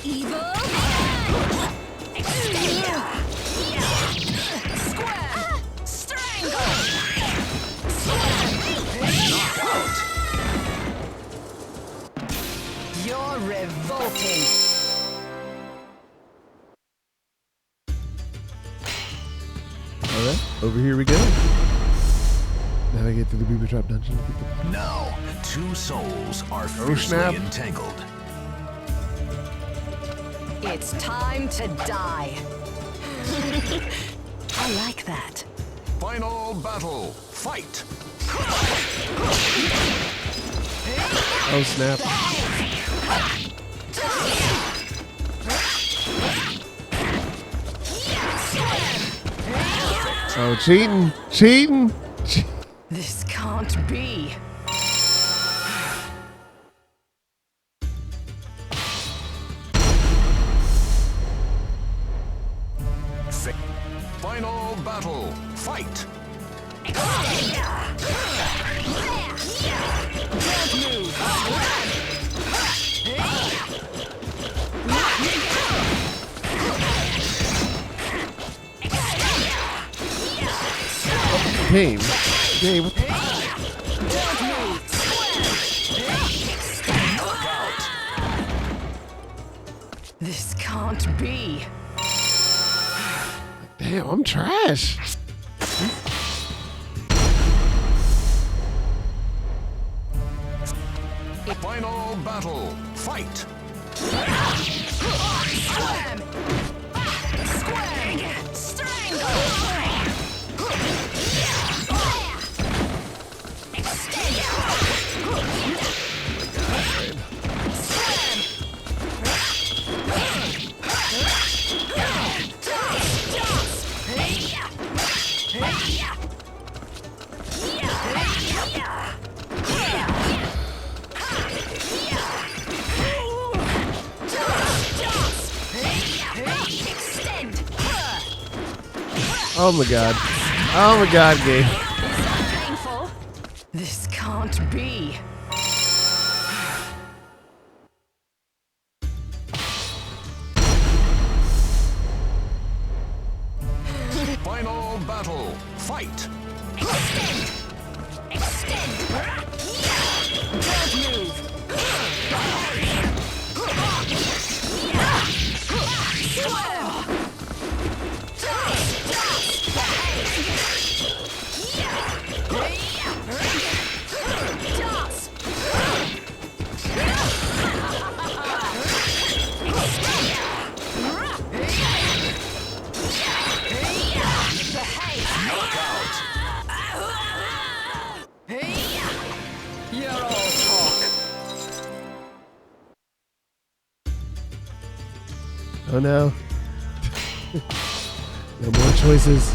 Evil. You're revolting. Over here we go. Now I get to the booby trap dungeon. Now, two souls are snap. fiercely entangled. It's time to die. I like that. Final battle. Fight. Oh snap. Oh, cheating. Cheating. This can't be. Final battle. Fight. Game. Game. This can't be. Damn, I'm trash. Final battle. Fight. Slam! Squam! Strangle! Oh my god. Oh my god, game. Is that painful? This can't be. Final battle. Fight. Extend! Extend! Don't move! You're all talk. Oh no. No more choices.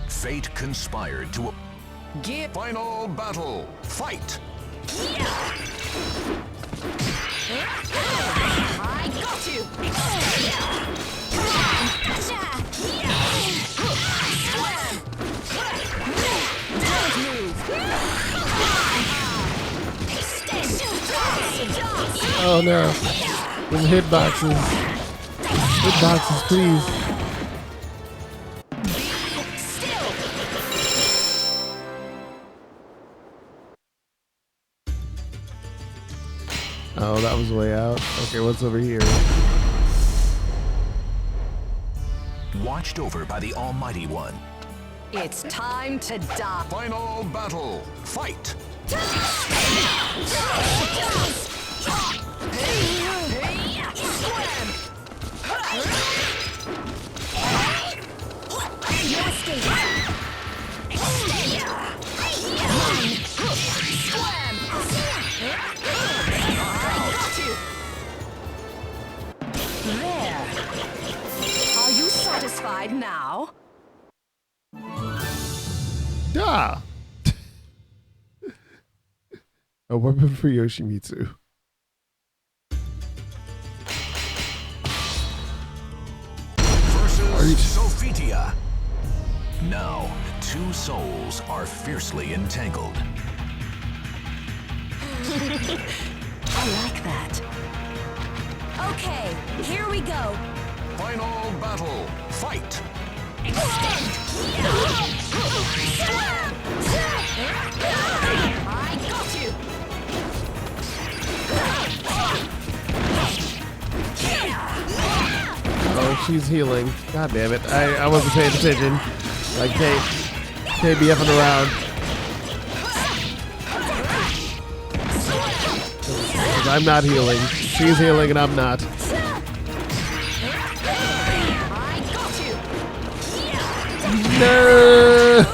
Fate conspired to. Give Final battle. Fight. I got you! Come on! Gotcha! Slam! Don't move! Extend! Oh no. Them hitboxes. Hitboxes, please. Still! Oh, that was way out. Okay, what's over here? Watched over by the Almighty One. It's time to die. Final battle. Fight. There. Are you satisfied now? Ah! A weapon for Yoshimitsu. Versus Sophitia. Now, two souls are fiercely entangled. I like that. Okay, here we go. Final battle. Fight. Extend! Slam! I got you! Oh She's healing. God damn it. I wasn't paying attention. I can't be effing around. 'Cause I'm not healing. She's healing and I'm not. I got you. No!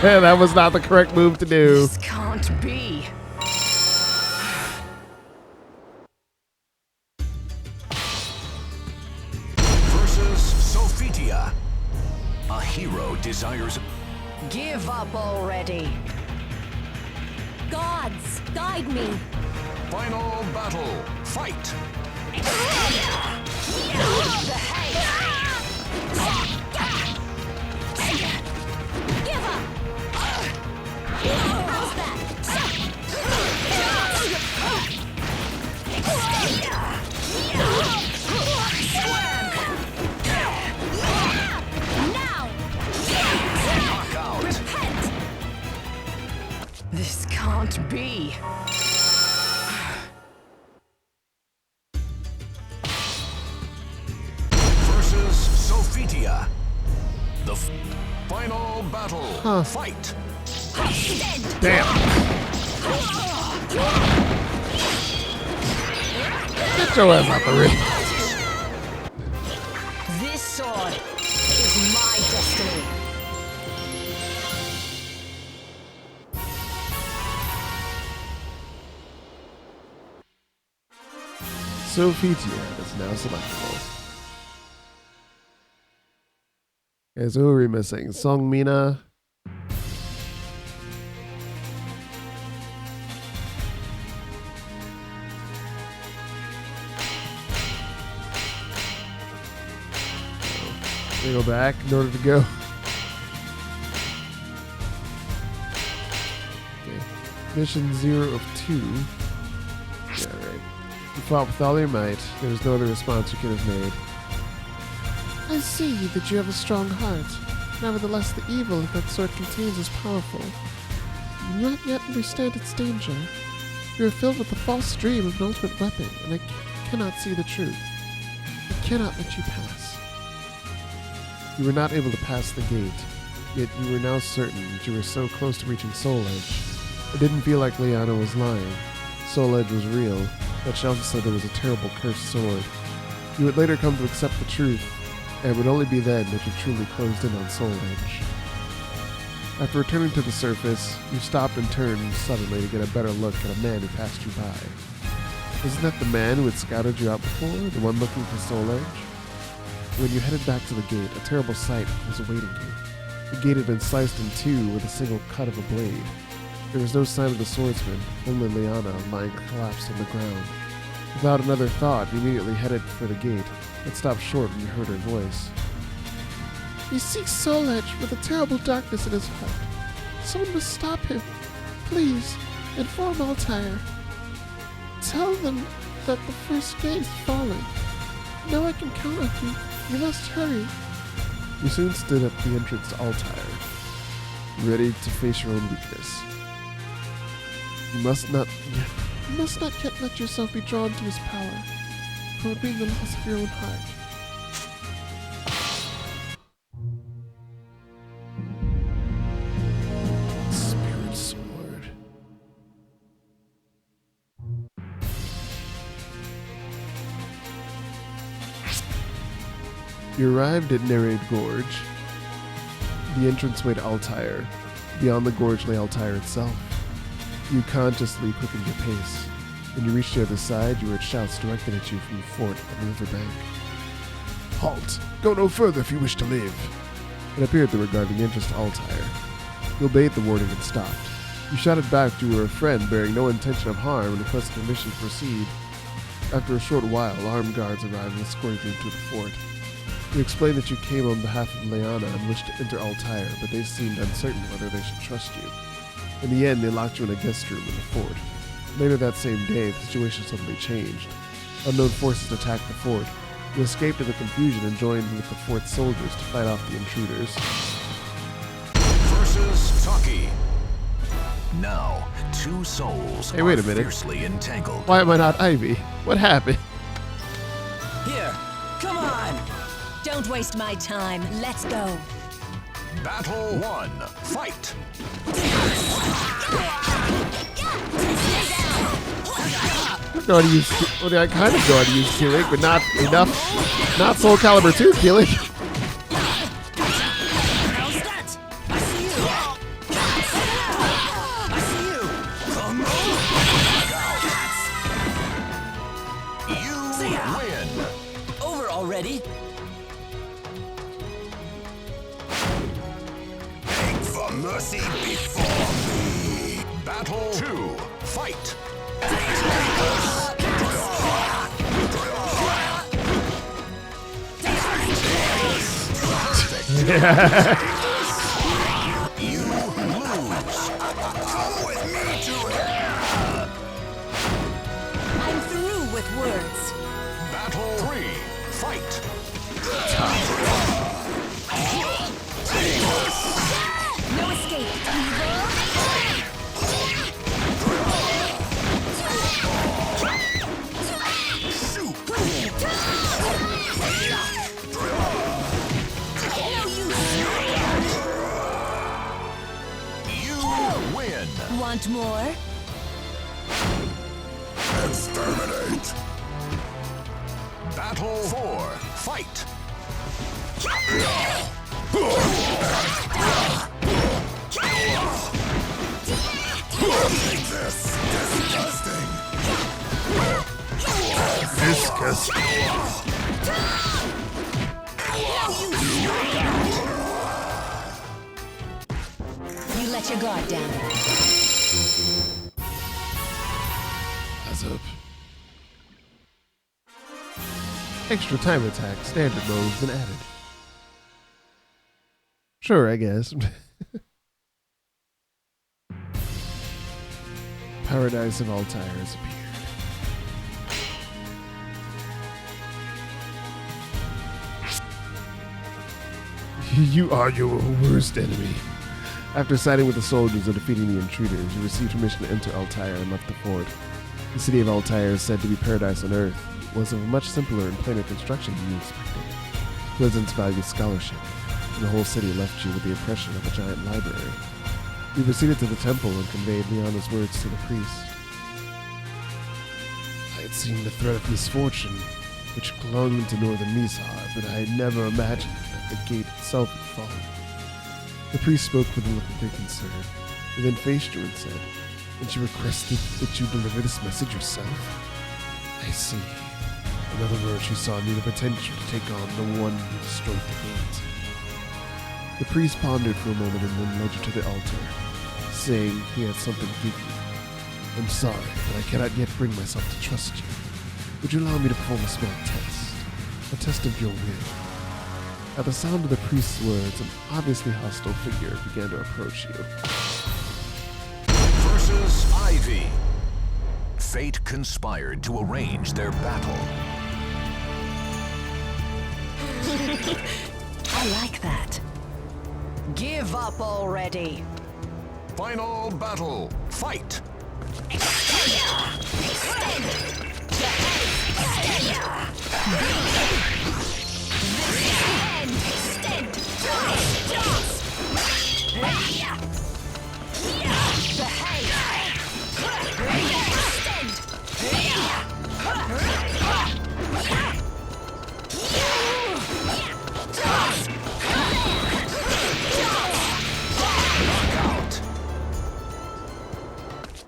Yeah, that was not the correct move to do. This can't be. Versus Sophitia. A hero desires. Give up already. Gods, guide me. Final battle. Fight. Give up. How's that? Now. Knockout. This can't be. Versus Sophitia. The final battle. Fight. Damn. Get your ass out the ring. This sword is my destiny. Sophitia is now selectable. Okay, so who are we missing? Song Mina. We go back in order to go. Okay. Mission 0 of 2. Yeah, right. You fought with all your might. There was no other response you could have made. I see that you have a strong heart. Nevertheless, the evil that sword contains is powerful. You do not yet understand its danger. You are filled with the false dream of an ultimate weapon, and I cannot see the truth. I cannot let you pass. You were not able to pass the gate, yet you were now certain that you were so close to reaching Soul Edge. It didn't feel like Liana was lying. Soul Edge was real, but she also said it was a terrible cursed sword. You would later come to accept the truth, and it would only be then that you truly closed in on Soul Edge. After returning to the surface, you stopped and turned suddenly to get a better look at a man who passed you by. Wasn't that the man who had scouted you out before, the one looking for Soul Edge? When you headed back to the gate, a terrible sight was awaiting you. The gate had been sliced in two with a single cut of a blade. There was no sign of the swordsman, only Liana lying collapsed on the ground. Without another thought, you immediately headed for the gate, but stopped short when you heard her voice. He seeks Soul Edge with a terrible darkness in his heart. Someone must stop him. Please, inform Altair. Tell them that the first gate is falling. Now I can count on you. You must hurry. You soon stood at the entrance to Altair, ready to face your own weakness. You must not yet let yourself be drawn to his power, for it would mean the loss of your own heart. Spirit Sword. You arrived at Nereid Gorge, the entranceway to Altair. Beyond the gorge lay Altair itself. You consciously quickened your pace. When you reached the other side, you heard shouts directed at you from the fort on the riverbank. Halt! Go no further if you wish to live. It appeared they were guarding the entrance to Altair. You obeyed the warning and stopped. You shouted back that you were a friend bearing no intention of harm and requested permission to proceed. After a short while, armed guards arrived and escorted you to the fort. You explained that you came on behalf of Liana and wished to enter Altair, but they seemed uncertain whether they should trust you. In the end, they locked you in a guest room in the fort. Later that same day, the situation suddenly changed. Unknown forces attacked the fort. You escaped in the confusion and joined with the fort's soldiers to fight off the intruders. Versus Taki. Now, two souls Hey, wait are a minute. fiercely entangled. Why am I not Ivy? What happened? Here, come on! Don't waste my time. Let's go. Battle 1. Fight. I know how to use. Well, I kind of know how to use Keelik, but not enough. Not SoulCalibur 2, Keelik. How's that? I see you. I see you. Come You win. on. Over already. Beg for mercy before me. Battle 2. Fight. You lose. Come with me to hell. I'm through with words. Battle 3. Fight. No escape. You win. Want more? Exterminate. Battle 4. Fight. Take this. Disgusting. Viscous. You let your guard down. As up. Extra time attack standard mode has been added. Sure, I guess. Paradise of Altair has appeared. You are your worst enemy. After siding with the soldiers and defeating the intruders, you received permission to enter Altair and left the fort. The city of Altair, said to be paradise on Earth, was of a much simpler and plainer construction than you expected. Pleasance valued scholarship, and the whole city left you with the impression of a giant library. You proceeded to the temple and conveyed Leona's words to the priest. I had seen the threat of misfortune, which clung to northern Mizar, but I had never imagined that the gate itself would fall. The priest spoke with a look of great concern. He then faced you and said, "And you requested that you deliver this message yourself?" I see. In other words, you saw in me the potential to take on the one who destroyed the gate. The priest pondered for a moment and then led you to the altar, saying he had something to give you. I'm sorry, but I cannot yet bring myself to trust you. Would you allow me to perform a small test? A test of your will. At the sound of the priest's words, an obviously hostile figure began to approach you. Versus Ivy. Fate conspired to arrange their battle. I like that. Give up already. Final battle. Fight.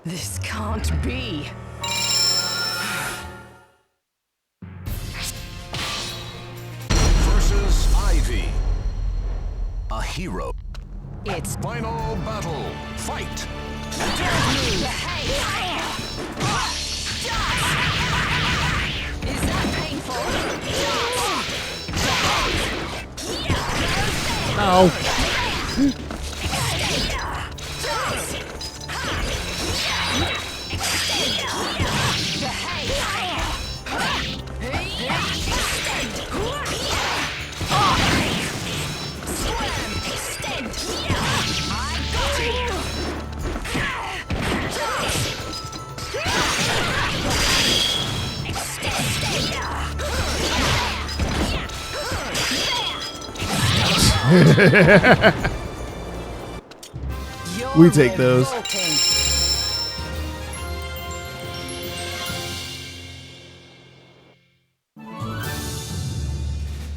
This can't be. Versus Ivy. A hero. It's Final battle. Fight. Is that painful? Ow! You're We take those. revolting.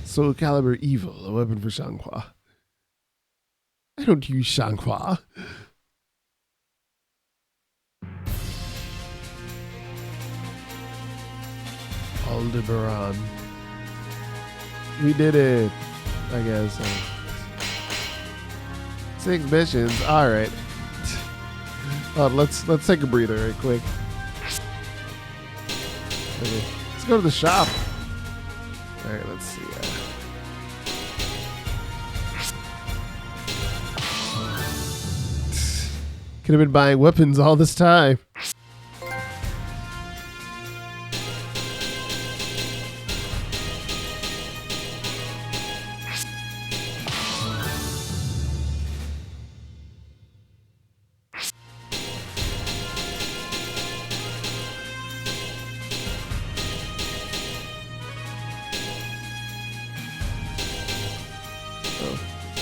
SoulCalibur Evil, a weapon for Shanghua. I don't use Shanghua. Aldebaran. We did it, I guess. 6 missions. All right. Let's take a breather right quick. Okay. Let's go to the shop. All right, let's see. Could have been buying weapons all this time.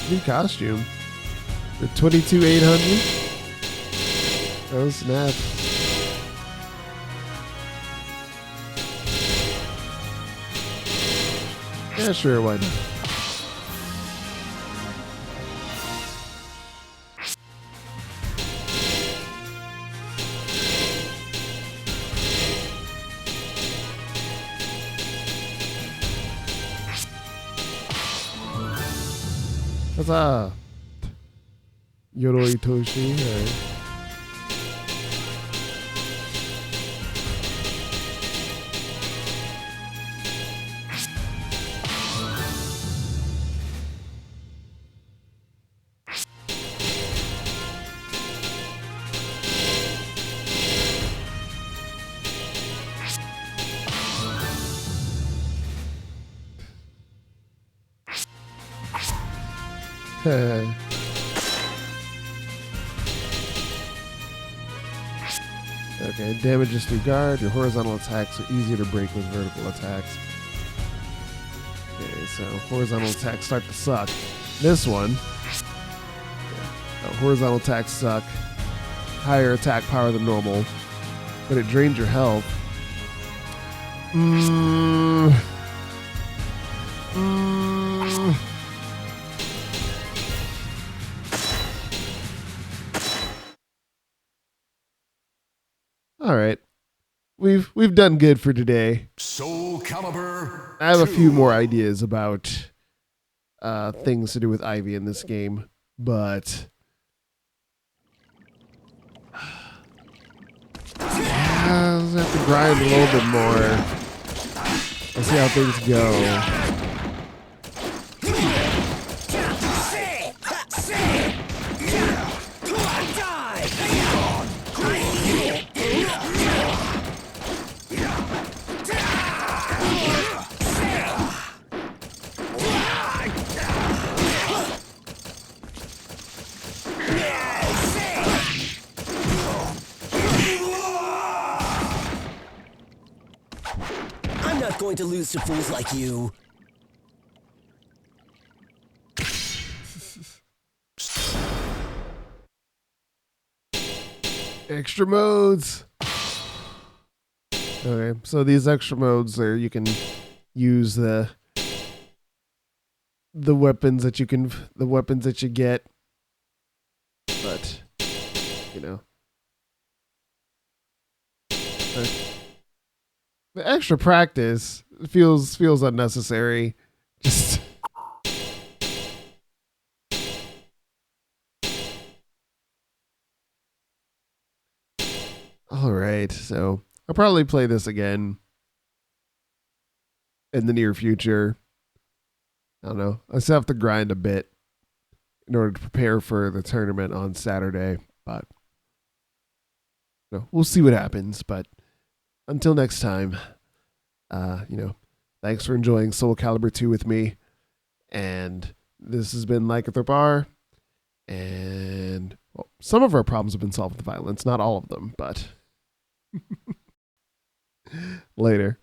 New costume. The 22,800. Oh snap. Yeah, sure, why not? Huzzah! Yoroi Toshi, alright. Okay, damages through guard. Your horizontal attacks are easier to break with vertical attacks. Okay, so horizontal attacks start to suck. This one, horizontal attacks suck. Higher attack power than normal, but it drains your health. All right, we've done good for today. SoulCalibur. I have a few more ideas about things to do with Ivy in this game, but I'll have to grind a little bit more. Let's see how things go. I'm not going to lose to fools like you. Extra modes. Okay, so these extra modes are you can use the weapons that you get, but you know, the extra practice feels unnecessary. Just all right, so I'll probably play this again in the near future. I don't know. I still have to grind a bit in order to prepare for the tournament on Saturday, but we'll see what happens. But until next time, thanks for enjoying SoulCalibur 2 with me. And this has been Lycanthrope R. And some of our problems have been solved with violence, not all of them, but later.